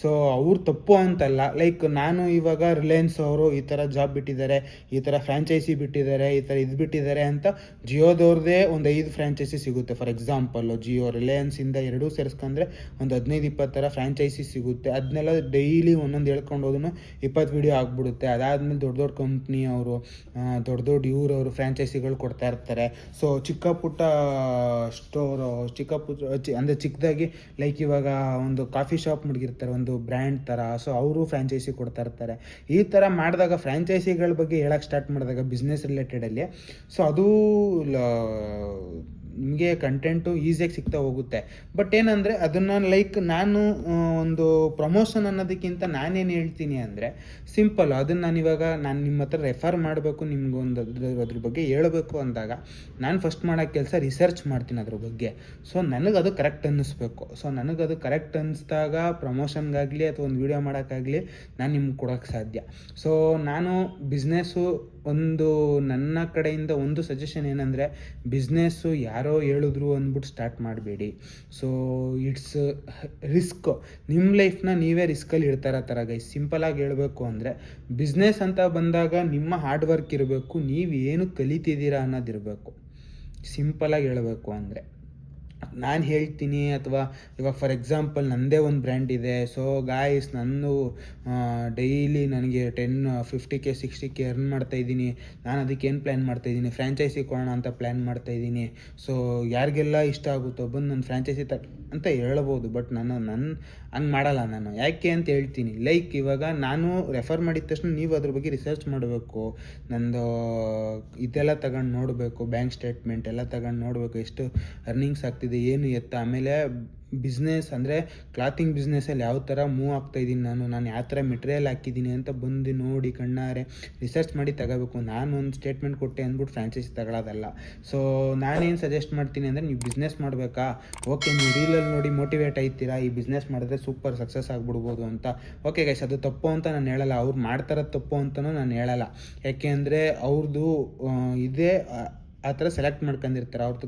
ಸೊ ಅವ್ರು ತಪ್ಪು ಅಂತಲ್ಲ. ಲೈಕ್ ನಾನು ಇವಾಗ ರಿಲಯನ್ಸ್ ಅವರು ಈ ಥರ ಜಾಬ್ ಬಿಟ್ಟಿದ್ದಾರೆ, ಈ ಥರ ಫ್ರ್ಯಾಂಚೈಸಿ ಬಿಟ್ಟಿದ್ದಾರೆ, ಈ ಥರ ಇದು ಬಿಟ್ಟಿದ್ದಾರೆ ಅಂತ ಜಿಯೋದವ್ರದ್ದೇ ಒಂದು 5 ಫ್ರ್ಯಾಂಚೈಸಿ ಸಿಗುತ್ತೆ. ಫಾರ್ ಎಕ್ಸಾಂಪಲ್ಲು ಜಿಯೋ ರಿಲಯನ್ಸಿಂದ ಎರಡೂ ಸೇರಿಸ್ಕೊಂಡ್ರೆ ಒಂದು 15-20 ಥರ ಫ್ರ್ಯಾಂಚೈಸಿ ಸಿಗುತ್ತೆ. ಅದನ್ನೆಲ್ಲ ಡೈಲಿ ಒಂದೊಂದು ಹೇಳ್ಕೊಂಡು ಹೋದನು 20 ವೀಡಿಯೋ ಆಗಿಬಿಡುತ್ತೆ. ಅದಾದಮೇಲೆ ದೊಡ್ಡ ದೊಡ್ಡ ಕಂಪ್ನಿ ಅವರು, ದೊಡ್ಡ ದೊಡ್ಡ ಇವ್ರವರು ಫ್ರ್ಯಾಂಚೈಸಿಗಳು ಕೊಡ್ತಾ ಇರ್ತಾರೆ. ಸೊ ಚಿಕ್ಕ ಪುಟ್ಟ ಸ್ಟೋರು, ಚಿಕ್ಕ ಪುಟ್ಟ ಅಂದರೆ ಚಿಕ್ಕದಾಗಿ ಲೈಕ್ ಇವಾಗ ಒಂದು ಕಾಫಿ ಶಾಪ್ ಮಡಗಿರ್ತಾರೆ ಒಂದು ಬ್ರ್ಯಾಂಡ್ ಥರ, ಸೊ ಅವರು ಫ್ರ್ಯಾಂಚೈಸಿ ಕೊಡ್ತಾ ಇರ್ತಾರೆ. ಈ ಥರ ಮಾಡಿದಾಗ ಫ್ರ್ಯಾಂಚೈಸಿಗಳ ಬಗ್ಗೆ ಹೇಳಕ್ಕೆ ಸ್ಟಾರ್ಟ್ ಮಾಡಿದಾಗ ಬಿಸ್ನೆಸ್ ರಿಲೇಟೆಡಲ್ಲಿ, ಸೊ ಅದು ನಿಮಗೆ ಕಂಟೆಂಟು ಈಸಿಯಾಗಿ ಸಿಗ್ತಾ ಹೋಗುತ್ತೆ. ಬಟ್ ಏನಂದರೆ ಅದನ್ನು ಲೈಕ್ ನಾನು ಒಂದು ಪ್ರಮೋಷನ್ ಅನ್ನೋದಕ್ಕಿಂತ ನಾನೇನು ಹೇಳ್ತೀನಿ ಅಂದರೆ ಸಿಂಪಲ್. ಅದನ್ನು ನಾನು ನಿಮ್ಮ ಹತ್ರ ರೆಫರ್ ಮಾಡಬೇಕು, ನಿಮ್ಗೊಂದು ಅದ್ರ ಬಗ್ಗೆ ಹೇಳಬೇಕು ಅಂದಾಗ ನಾನು ಫಸ್ಟ್ ಮಾಡೋ ಕೆಲಸ ರಿಸರ್ಚ್ ಮಾಡ್ತೀನಿ ಅದ್ರ ಬಗ್ಗೆ. ಸೊ ನನಗದು ಕರೆಕ್ಟ್ ಅನ್ನಿಸ್ಬೇಕು. ಸೊ ನನಗದು ಕರೆಕ್ಟ್ ಅನ್ನಿಸ್ದಾಗ ಪ್ರಮೋಷನ್ಗಾಗಲಿ ಅಥವಾ ಒಂದು ವೀಡಿಯೋ ಮಾಡೋಕ್ಕಾಗಲಿ ನಾನು ನಿಮ್ಗೆ ಕೊಡೋಕ್ಕೆ ಸಾಧ್ಯ. ಸೊ ನಾನು ಬಿಸ್ನೆಸ್ಸು ಒಂದು ನನ್ನ ಕಡೆಯಿಂದ ಒಂದು ಸಜೆಷನ್ ಏನಂದರೆ, ಬಿಸ್ನೆಸ್ಸು ಯಾರೋ ಹೇಳಿದ್ರು ಅಂದ್ಬಿಟ್ಟು ಸ್ಟಾರ್ಟ್ ಮಾಡಬೇಡಿ. So it's risk. ನಿಮ್ಮ ಲೈಫ್ನ ನೀವೇ ರಿಸ್ಕಲ್ಲಿ ಇಡ್ತಾರ ಥರ ಗೈಸ್. ಸಿಂಪಲಾಗಿ ಹೇಳಬೇಕು ಅಂದರೆ, ಬಿಸ್ನೆಸ್ ಅಂತ ಬಂದಾಗ ನಿಮ್ಮ ಹಾರ್ಡ್ ವರ್ಕ್ ಇರಬೇಕು, ನೀವು ಏನು ಕಲಿತಿದ್ದೀರಾ ಅನ್ನೋದಿರಬೇಕು. ಸಿಂಪಲಾಗಿ ಹೇಳಬೇಕು ಅಂದರೆ ನಾನು ಹೇಳ್ತೀನಿ. ಅಥವಾ ಇವಾಗ ಫಾರ್ ಎಕ್ಸಾಂಪಲ್ ನನ್ನದೇ ಒಂದು ಬ್ರ್ಯಾಂಡ್ ಇದೆ. ಸೊ ಗಾಯ್ಸ್, ನಾನು ಡೈಲಿ ನನಗೆ 50K 60K ಅರ್ನ್ ಮಾಡ್ತಾಯಿದ್ದೀನಿ. ನಾನು ಅದಕ್ಕೆ ಏನು ಪ್ಲ್ಯಾನ್ ಮಾಡ್ತಾಯಿದ್ದೀನಿ, ಫ್ರ್ಯಾಂಚೈಸಿ ಕೊಡೋಣ ಅಂತ ಪ್ಲ್ಯಾನ್ ಮಾಡ್ತಾಯಿದ್ದೀನಿ. ಸೊ ಯಾರಿಗೆಲ್ಲ ಇಷ್ಟ ಆಗುತ್ತೋ ಬಂದು ನನ್ನ ಫ್ರ್ಯಾಂಚೈಸಿ ಅಂತ ಹೇಳ್ಬೋದು. ಬಟ್ ನಾನು ಹಂಗೆ ಮಾಡಲ್ಲ. ನಾನು ಯಾಕೆ ಅಂತ ಹೇಳ್ತೀನಿ. ಲೈಕ್ ಇವಾಗ ನಾನು ರೆಫರ್ ಮಾಡಿದ ತಕ್ಷಣ ನೀವು ಅದ್ರ ಬಗ್ಗೆ ರಿಸರ್ಚ್ ಮಾಡಬೇಕು. ನಂದು ಇದೆಲ್ಲ ತಗೊಂಡು ನೋಡಬೇಕು, ಬ್ಯಾಂಕ್ ಸ್ಟೇಟ್ಮೆಂಟ್ ಎಲ್ಲ ತಗೊಂಡು ನೋಡಬೇಕು, ಎಷ್ಟು ಅರ್ನಿಂಗ್ಸ್ ಆಗ್ತಿದೆ, ಏನು ಎತ್ತ. ಆಮೇಲೆ ಬಿಸ್ನೆಸ್ ಅಂದರೆ ಕ್ಲಾತಿಂಗ್ ಬಿಸ್ನೆಸ್ಸಲ್ಲಿ ಯಾವ ಥರ ಮೂವ್ ಆಗ್ತಾಯಿದ್ದೀನಿ, ನಾನು ಯಾವ ಥರ ಮೆಟೀರಿಯಲ್ ಹಾಕಿದ್ದೀನಿ ಅಂತ ಬಂದು ನೋಡಿ ಕಣ್ಣಾರೆ ರಿಸರ್ಚ್ ಮಾಡಿ ತಗೋಬೇಕು. ನಾನು ಒಂದು ಸ್ಟೇಟ್ಮೆಂಟ್ ಕೊಟ್ಟೆ ಅಂದ್ಬಿಟ್ಟು ಫ್ರ್ಯಾಂಚೈಸಿ ತಗೊಳ್ಳೋದಲ್ಲ. ಸೊ ನಾನೇನು ಸಜೆಸ್ಟ್ ಮಾಡ್ತೀನಿ ಅಂದರೆ, ನೀವು ಬಿಸ್ನೆಸ್ ಮಾಡಬೇಕಾ, ಓಕೆ, ನೀವು ರೀಲಲ್ಲಿ ನೋಡಿ ಮೋಟಿವೇಟ್ ಆಯ್ತೀರಾ, ಈ ಬಿಸ್ನೆಸ್ ಮಾಡಿದ್ರೆ ಸೂಪರ್ ಸಕ್ಸಸ್ ಆಗಿಬಿಡ್ಬೋದು ಅಂತ. ಓಕೆ ಗೈಸ್, ಅದು ತಪ್ಪು ಅಂತ ನಾನು ಹೇಳಲ್ಲ, ಅವ್ರು ಮಾಡ್ತಾರದು ತಪ್ಪು ಅಂತಲೂ ನಾನು ಹೇಳಲ್ಲ. ಯಾಕೆ ಅಂದರೆ ಅವ್ರದ್ದು ಇದೇ ಆ ಥರ ಸೆಲೆಕ್ಟ್ ಮಾಡ್ಕೊಂಡಿರ್ತಾರೆ. ಅವ್ರದ್ದು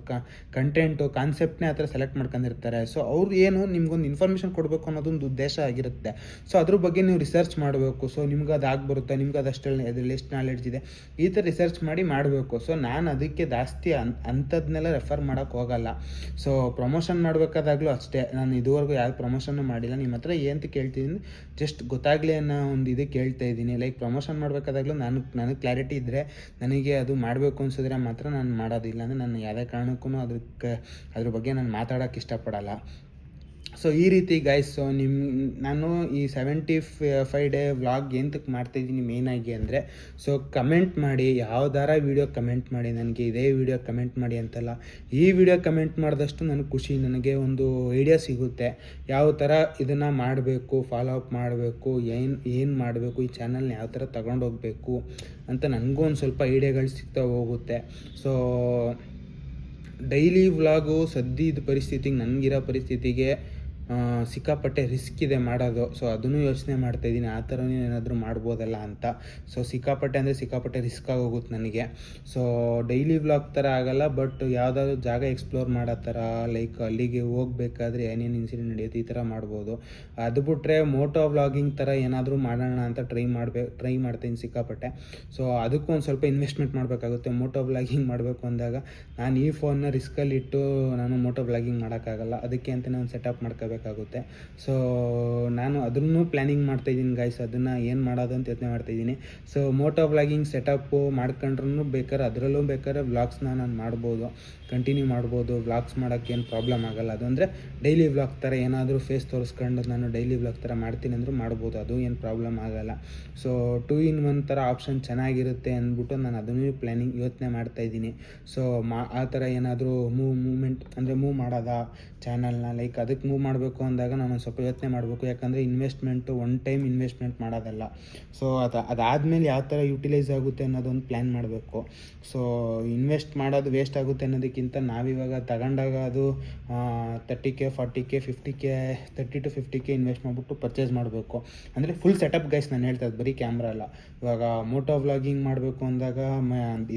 ಕಂಟೆಂಟು ಕಾನ್ಸೆಪ್ಟ್ನೇ ಆ ಥರ ಸೆಲೆಕ್ಟ್ ಮಾಡ್ಕೊಂಡಿರ್ತಾರೆ. ಸೊ ಅವ್ರು ಏನು ನಿಮ್ಗೊಂದು ಇನ್ಫಾರ್ಮೇಷನ್ ಕೊಡಬೇಕು ಅನ್ನೋದೊಂದು ಉದ್ದೇಶ ಆಗಿರುತ್ತೆ. ಸೊ ಅದ್ರ ಬಗ್ಗೆ ನೀವು ರಿಸರ್ಚ್ ಮಾಡಬೇಕು. ಸೊ ನಿಮ್ಗೆ ಅದು ಆಗ್ಬರುತ್ತೆ, ನಿಮ್ಗೆ ಅದರಲ್ಲಿ ಎಷ್ಟು ನಾಲೆಡ್ಜ್ ಇದೆ, ಈ ಥರ ರಿಸರ್ಚ್ ಮಾಡಿ ಮಾಡಬೇಕು. ಸೊ ನಾನು ಅದಕ್ಕೆ ಜಾಸ್ತಿ ಅಂಥದ್ದನ್ನೆಲ್ಲ ರೆಫರ್ ಮಾಡೋಕ್ಕೆ ಹೋಗಲ್ಲ. ಸೊ ಪ್ರಮೋಷನ್ ಮಾಡಬೇಕಾದಾಗಲೂ ಅಷ್ಟೇ, ನಾನು ಇದುವರೆಗೂ ಯಾವ ಪ್ರಮೋಷನ್ನು ಮಾಡಿಲ್ಲ. ನಿಮ್ಮ ಹತ್ರ ಏನಂತ ಕೇಳ್ತಿದ್ದೀನಿ, ಜಸ್ಟ್ ಗೊತ್ತಾಗಲಿ ಅನ್ನೋ ಒಂದು ಇದಕ್ಕೆ ಕೇಳ್ತಾ ಇದ್ದೀನಿ. ಲೈಕ್ ಪ್ರಮೋಷನ್ ಮಾಡಬೇಕಾದಾಗಲೂ ನನಗೆ ಕ್ಲಾರಿಟಿ ಇದ್ದರೆ, ನನಗೆ ಅದು ಮಾಡಬೇಕು ಅನ್ಸಿದ್ರೆ ಮಾತ್ರ ನಾನು ಮಾಡೋದಿಲ್ಲ. ಅಂದರೆ ನಾನು ಯಾವುದೇ ಕಾರಣಕ್ಕೂ ಅದ್ರ ಬಗ್ಗೆ ನಾನು ಮಾತಾಡೋಕ್ಕೆ ಇಷ್ಟಪಡಲ್ಲ. ಸೊ ಈ ರೀತಿ ಗೈಸ್, ಸೊ ನಾನು ಈ 75 ಡೇ ವ್ಲಾಗ್ ಎಂತಕ್ಕೆ ಮಾಡ್ತಾಯಿದ್ದೀನಿ ಮೇಯ್ನಾಗಿ ಅಂದರೆ, ಸೊ ಕಮೆಂಟ್ ಮಾಡಿ, ಯಾವ್ದಾರ ವೀಡಿಯೋ ಕಮೆಂಟ್ ಮಾಡಿ, ನನಗೆ ಇದೇ ವೀಡಿಯೋ ಕಮೆಂಟ್ ಮಾಡಿ ಅಂತಲ್ಲ, ಈ ವಿಡಿಯೋ ಕಮೆಂಟ್ ಮಾಡಿದಷ್ಟು ನನಗೆ ಖುಷಿ. ನನಗೆ ಒಂದು ಐಡಿಯಾ ಸಿಗುತ್ತೆ ಯಾವ ಥರ ಇದನ್ನು ಮಾಡಬೇಕು, ಫಾಲೋ ಅಪ್ ಮಾಡಬೇಕು, ಏನು ಮಾಡಬೇಕು, ಈ ಚಾನಲ್ನ ಯಾವ ಥರ ತಗೊಂಡೋಗ್ಬೇಕು ಅಂತ ನನಗೂ ಒಂದು ಸ್ವಲ್ಪ ಐಡಿಯಾಗಳು ಸಿಗ್ತಾ ಹೋಗುತ್ತೆ. ಸೊ ಡೈಲಿ ವ್ಲಾಗು ಸದ್ಯದ ಪರಿಸ್ಥಿತಿಗೆ, ನನಗಿರೋ ಪರಿಸ್ಥಿತಿಗೆ ಸಿಕ್ಕಾಪಟ್ಟೆ ರಿಸ್ಕ್ ಇದೆ ಮಾಡೋದು. ಸೊ ಅದನ್ನು ಯೋಚನೆ ಮಾಡ್ತಾಯಿದ್ದೀನಿ, ಆ ಥರನೇ ಏನಾದರೂ ಮಾಡ್ಬೋದಲ್ಲ ಅಂತ. ಸೊ ಸಿಕ್ಕಾಪಟ್ಟೆ ರಿಸ್ಕ್ ಆಗೋಗುತ್ತೆ ನನಗೆ. ಸೊ ಡೈಲಿ ವ್ಲಾಗ್ ಥರ ಆಗಲ್ಲ, ಬಟ್ ಯಾವುದಾದ್ರು ಜಾಗ ಎಕ್ಸ್ಪ್ಲೋರ್ ಮಾಡೋ ಥರ, ಲೈಕ್ ಅಲ್ಲಿಗೆ ಹೋಗ್ಬೇಕಾದ್ರೆ ಏನೇನು ಇನ್ಸಿಡೆಂಟ್ ನಡೆಯುತ್ತೆ ಈ ಥರ ಮಾಡ್ಬೋದು. ಅದು ಬಿಟ್ಟರೆ ಮೋಟೋ ವ್ಲಾಗಿಂಗ್ ಥರ ಏನಾದರೂ ಮಾಡೋಣ ಅಂತ ಟ್ರೈ ಮಾಡ್ತೀನಿ ಸಿಕ್ಕಾಪಟ್ಟೆ. ಸೊ ಅದಕ್ಕೂ ಒಂದು ಸ್ವಲ್ಪ ಇನ್ವೆಸ್ಟ್ಮೆಂಟ್ ಮಾಡಬೇಕಾಗುತ್ತೆ. ಮೋಟೋ ವ್ಲಾಗಿಂಗ್ ಮಾಡಬೇಕು ಅಂದಾಗ ನಾನು ಈ ಫೋನ್ನ ರಿಸ್ಕಲ್ಲಿಟ್ಟು ನಾನು ಮೋಟೋ ವ್ಲಾಗಿಂಗ್ ಮಾಡೋಕ್ಕಾಗಲ್ಲ. ಅದಕ್ಕೆ ಅಂತಲೇ ಒಂದು ಸೆಟಪ್ ಮಾಡ್ಕೋಬೇಕಾಗುತ್ತೆ. ಸೊ ನಾನು ಅದನ್ನು ಪ್ಲ್ಯಾನಿಂಗ್ ಮಾಡ್ತಾಯಿದ್ದೀನಿ ಗೈಸ್. ಅದನ್ನು ಏನು ಮಾಡೋದು ಅಂತ ಯೋಚನೆ ಮಾಡ್ತಾಯಿದ್ದೀನಿ. ಸೊ ಮೋಟೋ ವ್ಲಾಗಿಂಗ್ ಸೆಟಪ್ಪು ಮಾಡ್ಕೊಂಡ್ರೂ ಬೇಕಾದ್ರೆ ಅದರಲ್ಲೂ ಬೇಕಾದ್ರೆ ವ್ಲಾಗ್ಸ್ನ ನಾನು ಮಾಡ್ಬೋದು, ಕಂಟಿನ್ಯೂ ಮಾಡ್ಬೋದು. ವ್ಲಾಗ್ಸ್ ಮಾಡೋಕ್ಕೆ ಏನು ಪ್ರಾಬ್ಲಮ್ ಆಗೋಲ್ಲ. ಅದು ಅಂದರೆ ಡೈಲಿ ವ್ಲಾಗ್ ಥರ ಏನಾದರೂ ಫೇಸ್ ತೋರಿಸ್ಕೊಂಡು ನಾನು ಡೈಲಿ ವ್ಲಾಗ್ ಥರ ಮಾಡ್ತೀನಿ ಅಂದರೂ ಮಾಡ್ಬೋದು, ಅದು ಏನು ಪ್ರಾಬ್ಲಮ್ ಆಗೋಲ್ಲ. ಸೊ 2-in-1 ಥರ ಆಪ್ಷನ್ ಚೆನ್ನಾಗಿರುತ್ತೆ ಅಂದ್ಬಿಟ್ಟು ನಾನು ಅದನ್ನು ಯೋಚನೆ ಮಾಡ್ತಾಯಿದ್ದೀನಿ. ಸೊ ಆ ಥರ ಏನಾದರೂ ಮೂವ್ ಮಾಡೋದಾ ಚಾನಲ್ನ, ಲೈಕ್ ಅದಕ್ಕೆ ಮೂವ್ ಮಾಡಬೇಕು ಮಾಡಬೇಕು ಅಂದಾಗ ನಾನು ಸ್ವಲ್ಪ ಯೋಚನೆ ಮಾಡಬೇಕು, ಯಾಕಂದರೆ ಇನ್ವೆಸ್ಟ್ಮೆಂಟು ಒನ್ ಟೈಮ್ ಇನ್ವೆಸ್ಟ್ಮೆಂಟ್ ಮಾಡೋದಲ್ಲ. ಸೊ ಅದಾದಮೇಲೆ ಯಾವ ಥರ ಯುಟಿಲೈಸ್ ಆಗುತ್ತೆ ಅನ್ನೋದೊಂದು ಪ್ಲ್ಯಾನ್ ಮಾಡಬೇಕು. ಸೊ ಇನ್ವೆಸ್ಟ್ ಮಾಡೋದು ವೇಸ್ಟ್ ಆಗುತ್ತೆ ಅನ್ನೋದಕ್ಕಿಂತ ನಾವಿವಾಗ ತಗೊಂಡಾಗ ಅದು 30K 40K 50K 30 to 50K invest ಮಾಡಿಬಿಟ್ಟು ಪರ್ಚೇಸ್ ಮಾಡಬೇಕು. ಅಂದರೆ ಫುಲ್ ಸೆಟಪ್ ಗೈಸ್ ನಾನು ಹೇಳ್ತಾ ಇದ್ದು, ಬರೀ ಕ್ಯಾಮ್ರಾ ಅಲ್ಲ. ಇವಾಗ ಮೋಟೋ ವ್ಲಾಗಿಂಗ್ ಮಾಡಬೇಕು ಅಂದಾಗ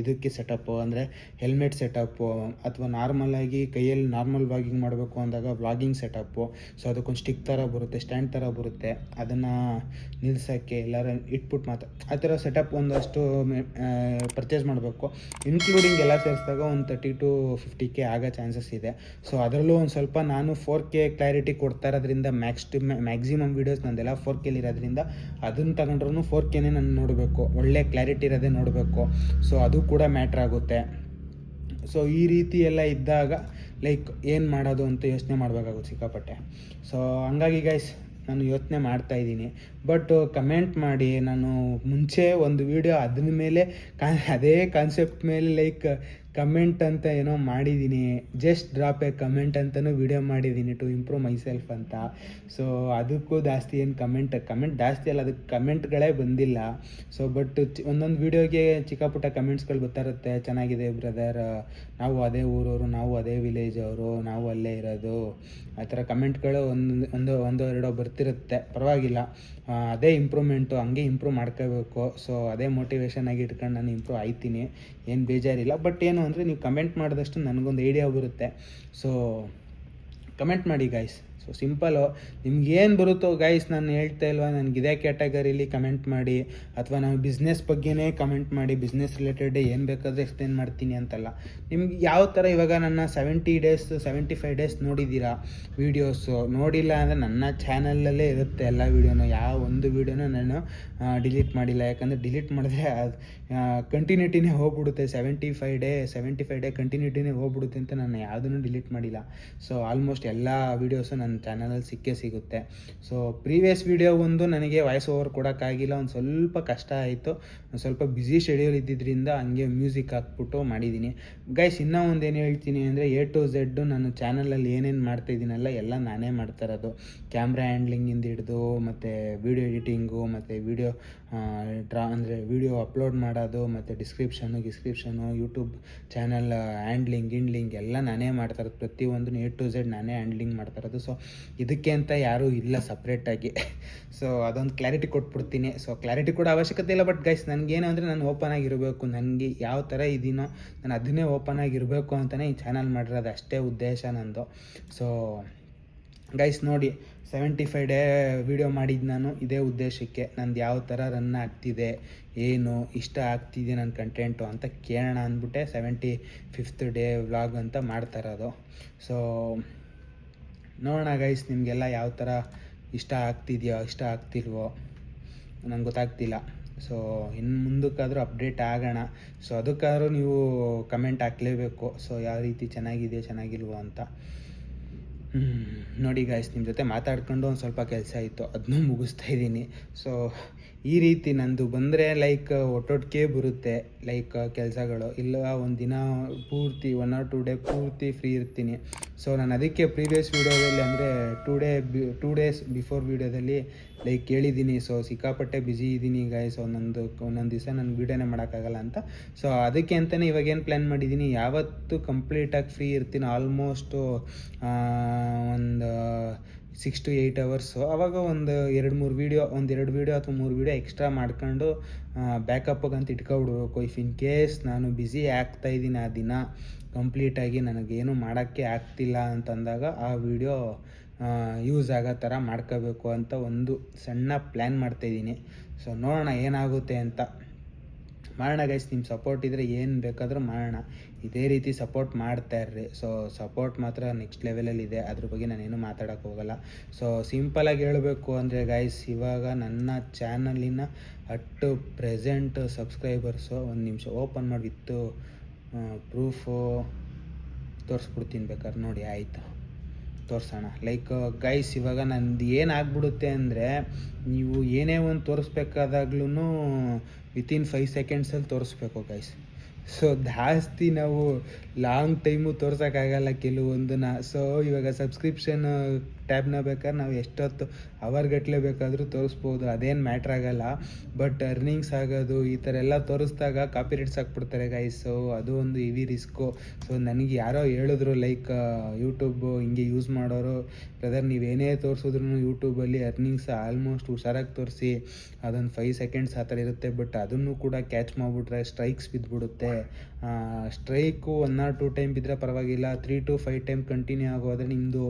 ಇದಕ್ಕೆ ಸೆಟಪ್ಪು ಅಂದರೆ ಹೆಲ್ಮೆಟ್ ಸೆಟಪ್ಪು, ಅಥವಾ ನಾರ್ಮಲಾಗಿ ಕೈಯಲ್ಲಿ ನಾರ್ಮಲ್ ವ್ಲಾಗಿಂಗ್ ಮಾಡಬೇಕು ಅಂದಾಗ ವ್ಲಾಗಿಂಗ್ ಸೆಟಪ್ಪು. ಸೊ ಅದಕ್ಕೊಂದು ಸ್ಟಿಕ್ ಥರ ಬರುತ್ತೆ, ಸ್ಟ್ಯಾಂಡ್ ಥರ ಬರುತ್ತೆ, ಅದನ್ನು ನಿಲ್ಸೋಕ್ಕೆ ಎಲ್ಲರೂ ಇಟ್ಬಿಟ್ಟು ಆ ಥರ ಸೆಟಪ್ ಒಂದಷ್ಟು ಪರ್ಚೇಸ್ ಮಾಡಬೇಕು. ಇನ್ಕ್ಲೂಡಿಂಗ್ ಎಲ್ಲ ಸೇರಿಸಿದಾಗ ಒಂದು 30 to 50K ಆಗೋ ಚಾನ್ಸಸ್ ಇದೆ. ಸೊ ಅದರಲ್ಲೂ ಒಂದು ಸ್ವಲ್ಪ ನಾನು 4K ಕ್ಲಾರಿಟಿ ಕೊಡ್ತಾ ಇರೋದ್ರಿಂದ ಮ್ಯಾಕ್ಸಿಮಮ್ ವೀಡಿಯೋಸ್ ನಂದೆಲ್ಲ 4K ಇರೋದ್ರಿಂದ ಅದನ್ನು ತಗೊಂಡ್ರೂ 4Kನೇ ನಾನು ನೋಡಬೇಕು, ಒಳ್ಳೆ ಕ್ಲಾರಿಟಿ ಇರೋದೇ ನೋಡಬೇಕು. ಸೊ ಅದು ಕೂಡ ಮ್ಯಾಟ್ರ್ ಆಗುತ್ತೆ. ಸೊ ಈ ರೀತಿ ಎಲ್ಲ ಇದ್ದಾಗ ಲೈಕ್ ಏನು ಮಾಡೋದು ಅಂತ ಯೋಚನೆ ಮಾಡಬೇಕಾಗುತ್ತೆ ಸಿಕ್ಕಾಪಟ್ಟೆ. ಸೊ ಹಂಗಾಗಿ ಗೈಸ್ ನಾನು ಯೋಚನೆ ಮಾಡ್ತಾಯಿದ್ದೀನಿ. ಬಟ್ ಕಮೆಂಟ್ ಮಾಡಿ, ನಾನು ಮುಂಚೆ ಒಂದು ವೀಡಿಯೋ ಅದ್ರ ಮೇಲೆ ಅದೇ ಕಾನ್ಸೆಪ್ಟ್ ಮೇಲೆ ಲೈಕ್ ಕಮೆಂಟ್ ಅಂತ ಏನೋ ಮಾಡಿದ್ದೀನಿ, ಜಸ್ಟ್ ಡ್ರಾಪ್ ಎ ಕಮೆಂಟ್ ಅಂತಲೂ ವೀಡಿಯೋ ಮಾಡಿದ್ದೀನಿ ಟು ಇಂಪ್ರೂವ್ ಮೈಸೆಲ್ಫ್ ಅಂತ. ಸೊ ಅದಕ್ಕೂ ಜಾಸ್ತಿ ಏನು ಕಮೆಂಟ್ ಜಾಸ್ತಿ ಅಲ್ಲ, ಅದಕ್ಕೆ ಕಮೆಂಟ್ಗಳೇ ಬಂದಿಲ್ಲ. ಸೊ ಬಟ್ ಒಂದೊಂದು ವೀಡಿಯೋಗೆ ಚಿಕ್ಕ ಪುಟ್ಟ ಕಮೆಂಟ್ಸ್ಗಳು ಬರ್ತಾ ಇರುತ್ತೆ, ಚೆನ್ನಾಗಿದೆ ಬ್ರದರ್, ನಾವು ಅದೇ ಊರವರು, ನಾವು ಅದೇ ವಿಲೇಜ್ ಅವರು, ನಾವು ಅಲ್ಲೇ ಇರೋದು, ಆ ಥರ ಕಮೆಂಟ್ಗಳು ಒಂದು ಎರಡೋ ಬರ್ತಿರುತ್ತೆ. ಪರವಾಗಿಲ್ಲ, ಅದೇ ಇಂಪ್ರೂವ್ಮೆಂಟು, ಹಂಗೆ ಇಂಪ್ರೂವ್ ಮಾಡ್ಕೋಬೇಕು. ಸೊ ಅದೇ ಮೋಟಿವೇಶನ್ ಆಗಿ ಇಟ್ಕೊಂಡು ನಾನು ಇಂಪ್ರೂವ್ ಆಯ್ತೀನಿ, ಏನು ಬೇಜಾರಿಲ್ಲ. ಬಟ್ ಏನು ಅಂದರೆ ನೀವು ಕಮೆಂಟ್ ಮಾಡಿದಷ್ಟು ನನಗೊಂದು ಐಡಿಯಾ ಬರುತ್ತೆ. ಸೊ ಕಮೆಂಟ್ ಮಾಡಿ ಗೈಸ್. ಸೊ ಸಿಂಪಲು, ನಿಮ್ಗೇನು ಬರುತ್ತೋ ಗೈಸ್, ನಾನು ಹೇಳ್ತಾ ಇಲ್ವಾ ನನಗೆ ಇದೇ ಕ್ಯಾಟಗರಿಲಿ ಕಮೆಂಟ್ ಮಾಡಿ, ಅಥವಾ ನಾವು ಬಿಸ್ನೆಸ್ ಬಗ್ಗೆನೇ ಕಮೆಂಟ್ ಮಾಡಿ, ಬಿಸ್ನೆಸ್ ರಿಲೇಟೆಡ್ ಏನು ಬೇಕಾದರೂ ಎಕ್ಸ್ಪ್ಲೇನ್ ಮಾಡ್ತೀನಿ ಅಂತಲ್ಲ. ನಿಮ್ಗೆ ಯಾವ ಥರ ಇವಾಗ ನನ್ನ 70 days 75 days ನೋಡಿದ್ದೀರಾ ವೀಡಿಯೋಸು, ನೋಡಿಲ್ಲ ಅಂದರೆ ನನ್ನ ಚಾನಲಲ್ಲೇ ಇರುತ್ತೆ ಎಲ್ಲ ವೀಡಿಯೋನು. ಯಾವ ಒಂದು ವೀಡಿಯೋನೂ ನಾನು ಡಿಲೀಟ್ ಮಾಡಿಲ್ಲ, ಯಾಕಂದರೆ ಡಿಲೀಟ್ ಮಾಡಿದ್ರೆ ಅದು ಕಂಟಿನ್ಯೂಟಿನೇ ಹೋಗ್ಬಿಡುತ್ತೆ. 75 ಡೇ ಕಂಟಿನ್ಯೂಟಿನೇ ಹೋಗ್ಬಿಡುತ್ತೆ ಅಂತ ನಾನು ಯಾವುದನ್ನು ಡಿಲೀಟ್ ಮಾಡಿಲ್ಲ. ಸೊ ಆಲ್ಮೋಸ್ಟ್ ಎಲ್ಲ ವೀಡಿಯೋಸು ನನ್ನ ಚಾನಲಲ್ಲಿ ಸಿಗುತ್ತೆ. ಸೊ ಪ್ರೀವಿಯಸ್ ವೀಡಿಯೋ ಒಂದು ನನಗೆ ವಾಯ್ಸ್ ಓವರ್ ಕೊಡೋಕ್ಕಾಗಿಲ್ಲ, ಒಂದು ಸ್ವಲ್ಪ ಕಷ್ಟ ಆಯಿತು, ಒಂದು ಸ್ವಲ್ಪ ಬ್ಯುಸಿ ಶೆಡ್ಯೂಲ್ ಇದ್ದಿದ್ದರಿಂದ ಹಂಗೆ ಮ್ಯೂಸಿಕ್ ಹಾಕ್ಬಿಟ್ಟು ಮಾಡಿದ್ದೀನಿ ಗೈಸ್. ಇನ್ನೂ ಒಂದೇನು ಹೇಳ್ತೀನಿ ಅಂದರೆ A to Z ನಾನು ಚಾನಲಲ್ಲಿ ಏನೇನು ಮಾಡ್ತಾಯಿದ್ದೀನಲ್ಲ ಎಲ್ಲ ನಾನೇ ಮಾಡ್ತಾ ಇರೋದು. ಕ್ಯಾಮ್ರಾ ಹ್ಯಾಂಡ್ಲಿಂಗಿಂದ ಹಿಡಿದು ಮತ್ತು ವೀಡಿಯೋ ಎಡಿಟಿಂಗು, ಮತ್ತು ವೀಡಿಯೋ ವೀಡಿಯೋ ಅಪ್ಲೋಡ್ ಮಾಡೋದು, ಮತ್ತು ಡಿಸ್ಕ್ರಿಪ್ಷನು ಯೂಟ್ಯೂಬ್ ಚಾನಲ್ ಹ್ಯಾಂಡ್ಲಿಂಗ್ ಎಲ್ಲ ನಾನೇ ಮಾಡ್ತಾ ಇರೋದು. ಪ್ರತಿಯೊಂದು A to Z ನಾನೇ ಹ್ಯಾಂಡ್ಲಿಂಗ್ ಮಾಡ್ತಾ ಇರೋದು. ಸೊ ಇದಕ್ಕೆ ಅಂತ ಯಾರೂ ಇಲ್ಲ ಸಪ್ರೇಟಾಗಿ. ಸೊ ಅದೊಂದು ಕ್ಲಾರಿಟಿ ಕೊಟ್ಬಿಡ್ತೀನಿ. ಸೊ ಕ್ಲಾರಿಟಿ ಕೂಡ ಅವಶ್ಯಕತೆ ಇಲ್ಲ, ಬಟ್ ಗೈಸ್ ನನಗೇನು ಅಂದರೆ ನಾನು ಓಪನ್ ಆಗಿರಬೇಕು, ನನಗೆ ಯಾವ ಥರ ಇದೀನೋ ನಾನು ಅದನ್ನೇ ಓಪನ್ ಆಗಿರಬೇಕು ಅಂತಲೇ ಈ ಚಾನಲ್ ಮಾಡಿರೋದು, ಅಷ್ಟೇ ಉದ್ದೇಶ ನಂದು. ಸೊ ಗೈಸ್ ನೋಡಿ, 75 ಡೇ ವೀಡಿಯೋ ಮಾಡಿದ್ದು ನಾನು ಇದೇ ಉದ್ದೇಶಕ್ಕೆ. ನಂದು ಯಾವ ಥರ ರನ್ ಆಗ್ತಿದೆ, ಏನು ಇಷ್ಟ ಆಗ್ತಿದೆ ನನ್ನ ಕಂಟೆಂಟು ಅಂತ ಕೇಳೋಣ ಅಂದ್ಬಿಟ್ಟೆ 75th ಡೇ ವ್ಲಾಗ್ ಅಂತ ಮಾಡ್ತಾ ಇರೋದು. ಸೊ ನೋಡೋಣ ಗೈಸ್, ನಿಮಗೆಲ್ಲ ಯಾವ ಥರ ಇಷ್ಟ ಆಗ್ತಿದೆಯೋ ಇಷ್ಟ ಆಗ್ತಿಲ್ವೋ ನಂಗೆ ಗೊತ್ತಾಗ್ತಿಲ್ಲ. ಸೊ ಇನ್ನು ಮುಂದಕ್ಕಾದರೂ ಅಪ್ಡೇಟ್ ಆಗೋಣ. ಸೊ ಅದಕ್ಕಾದ್ರೂ ನೀವು ಕಮೆಂಟ್ ಹಾಕಲೇಬೇಕು. ಸೊ ಯಾವ ರೀತಿ ಚೆನ್ನಾಗಿದೆ ಚೆನ್ನಾಗಿಲ್ವೋ ಅಂತ. ನೋಡಿ ಗಾಯ್ಸ್, ನಿಮ್ಮ ಜೊತೆ ಮಾತಾಡ್ಕೊಂಡು ಒಂದು ಸ್ವಲ್ಪ ಕೆಲಸ ಇತ್ತು, ಅದನ್ನೂ ಮುಗಿಸ್ತಾ ಇದ್ದೀನಿ. ಸೊ ಈ ರೀತಿ ನಂದು ಬಂದರೆ ಲೈಕ್ ಒಟ್ಟೊಟ್ಟಿಗೆ ಬರುತ್ತೆ ಲೈಕ್ ಕೆಲಸಗಳು, ಇಲ್ಲ ಒಂದು ದಿನ ಪೂರ್ತಿ 1 or 2 ಡೇ ಪೂರ್ತಿ ಫ್ರೀ ಇರ್ತೀನಿ. ಸೊ ನಾನು ಅದಕ್ಕೆ ಪ್ರೀವಿಯಸ್ ವೀಡಿಯೋದಲ್ಲಿ ಅಂದರೆ 2 days ಬಿಫೋರ್ ವೀಡಿಯೋದಲ್ಲಿ ಲೈಕ್ ಹೇಳಿದ್ದೀನಿ. ಸೊ ಸಿಕ್ಕಾಪಟ್ಟೆ ಬ್ಯುಸಿ ಇದ್ದೀನಿ ಗಾಯ್ಸ್, ಒಂದೊಂದು ದಿವಸ ನಾನು ವೀಡಿಯೋನೇ ಮಾಡೋಕ್ಕಾಗಲ್ಲ ಅಂತ. ಸೊ ಅದಕ್ಕೆ ಅಂತಲೇ ಇವಾಗೇನು ಪ್ಲ್ಯಾನ್ ಮಾಡಿದ್ದೀನಿ, ಯಾವತ್ತು ಕಂಪ್ಲೀಟಾಗಿ ಫ್ರೀ ಇರ್ತೀನಿ ಆಲ್ಮೋಸ್ಟು ಒಂದು 6 to 8 hours. ಆವಾಗ ಒಂದು 2 ವೀಡಿಯೋ ಅಥವಾ 3 ವೀಡಿಯೋ ಎಕ್ಸ್ಟ್ರಾ ಮಾಡ್ಕೊಂಡು ಬ್ಯಾಕಪ್ಗಂತ ಇಟ್ಕೊಬಿಡ್ಬೇಕು. ಇಫ್ ಇನ್ ಕೇಸ್ ನಾನು ಬ್ಯುಸಿ ಆಗ್ತಾಯಿದ್ದೀನಿ ಆ ದಿನ ಕಂಪ್ಲೀಟಾಗಿ ನನಗೇನು ಮಾಡೋಕ್ಕೆ ಆಗ್ತಿಲ್ಲ ಅಂತಂದಾಗ ಆ ವಿಡಿಯೋ ಯೂಸ್ ಆಗೋ ಥರ ಮಾಡ್ಕೋಬೇಕು ಅಂತ ಒಂದು ಸಣ್ಣ ಪ್ಲ್ಯಾನ್ ಮಾಡ್ತಾಯಿದ್ದೀನಿ. ಸೊ ನೋಡೋಣ ಏನಾಗುತ್ತೆ ಅಂತ. ಮಾಡೋಣ ಗೈಸ್, ನಿಮ್ಮ ಸಪೋರ್ಟ್ ಇದ್ದರೆ ಏನು ಬೇಕಾದರೂ ಮಾಡೋಣ. ಇದೇ ರೀತಿ ಸಪೋರ್ಟ್ ಮಾಡ್ತಾಯಿರ್ರಿ. ಸೊ ಸಪೋರ್ಟ್ ಮಾತ್ರ ನೆಕ್ಸ್ಟ್ ಲೆವೆಲಲ್ಲಿದೆ, ಅದ್ರ ಬಗ್ಗೆ ನಾನೇನು ಮಾತಾಡೋಕ್ಕೆ ಹೋಗಲ್ಲ. ಸೊ ಸಿಂಪಲಾಗಿ ಹೇಳಬೇಕು ಅಂದರೆ ಗೈಸ್, ಇವಾಗ ನನ್ನ ಚಾನಲಿನ ಅಟ್ಟು ಪ್ರೆಸೆಂಟ್ ಸಬ್ಸ್ಕ್ರೈಬರ್ಸು, ಒಂದು ನಿಮಿಷ ಓಪನ್ ಮಾಡಿ ವಿತ್ತು ಪ್ರೂಫು ತೋರಿಸ್ಬಿಡ್ತೀನಿ ಬೇಕಾದ್ರೆ ನೋಡಿ. ಆಯಿತು, ತೋರಿಸೋಣ. ಲೈಕ್ ಗೈಸ್, ಇವಾಗ ನಂದು ಏನಾಗ್ಬಿಡುತ್ತೆ ಅಂದರೆ, ನೀವು ಏನೇ ಒಂದು ತೋರಿಸ್ಬೇಕಾದಾಗ್ಲೂ ವಿತಿನ್ 5 seconds ತೋರಿಸ್ಬೇಕು ಗೈಸ್. ಸೊ ಜಾಸ್ತಿ ನಾವು ಲಾಂಗ್ ಟೈಮು ತೋರ್ಸೋಕ್ಕಾಗಲ್ಲ ಕೆಲವೊಂದನ್ನ. ಸೊ ಇವಾಗ ಸಬ್ಸ್ಕ್ರಿಪ್ಷನ್ ಟ್ಯಾಬ್ನ ಬೇಕಾದ್ರೆ ನಾವು ಎಷ್ಟೊತ್ತು ಅವರ್ಗಟ್ಟಲೆ ಬೇಕಾದರೂ ತೋರಿಸ್ಬೋದು, ಅದೇನು ಮ್ಯಾಟ್ರ್ ಆಗಲ್ಲ. ಬಟ್ ಅರ್ನಿಂಗ್ಸ್ ಆಗೋದು ಈ ಥರ ಎಲ್ಲ ತೋರಿಸ್ದಾಗ ಕಾಪಿರೇಟ್ಸ್ ಹಾಕ್ಬಿಡ್ತಾರೆ ಗೈಸ್. ಸೊ ಅದು ಒಂದು ಹೆವಿ ರಿಸ್ಕು. ಸೊ ನನಗೆ ಯಾರೋ ಹೇಳಿದ್ರು ಲೈಕ್ ಯೂಟ್ಯೂಬು ಹಿಂಗೆ ಯೂಸ್ ಮಾಡೋರು, ಬ್ರದರ್ ನೀವೇನೇ ತೋರಿಸಿದ್ರು ಯೂಟ್ಯೂಬಲ್ಲಿ ಅರ್ನಿಂಗ್ಸ್ ಆಲ್ಮೋಸ್ಟ್ ಹುಷಾರಾಗಿ ತೋರಿಸಿ, ಅದೊಂದು 5 ಸೆಕೆಂಡ್ಸ್ ಆ ಥರ ಇರುತ್ತೆ. ಬಟ್ ಅದನ್ನು ಕೂಡ ಕ್ಯಾಚ್ ಮಾಡಿಬಿಟ್ರೆ ಸ್ಟ್ರೈಕ್ಸ್ ಬಿದ್ದುಬಿಡುತ್ತೆ. ಸ್ಟ್ರೈಕು 1 or 2 ಟೈಮ್ ಬಿದ್ದರೆ ಪರವಾಗಿಲ್ಲ, 3 to 5 ಟೈಮ್ ಕಂಟಿನ್ಯೂ ಆಗೋದ್ರೆ ನಿಮ್ಮದು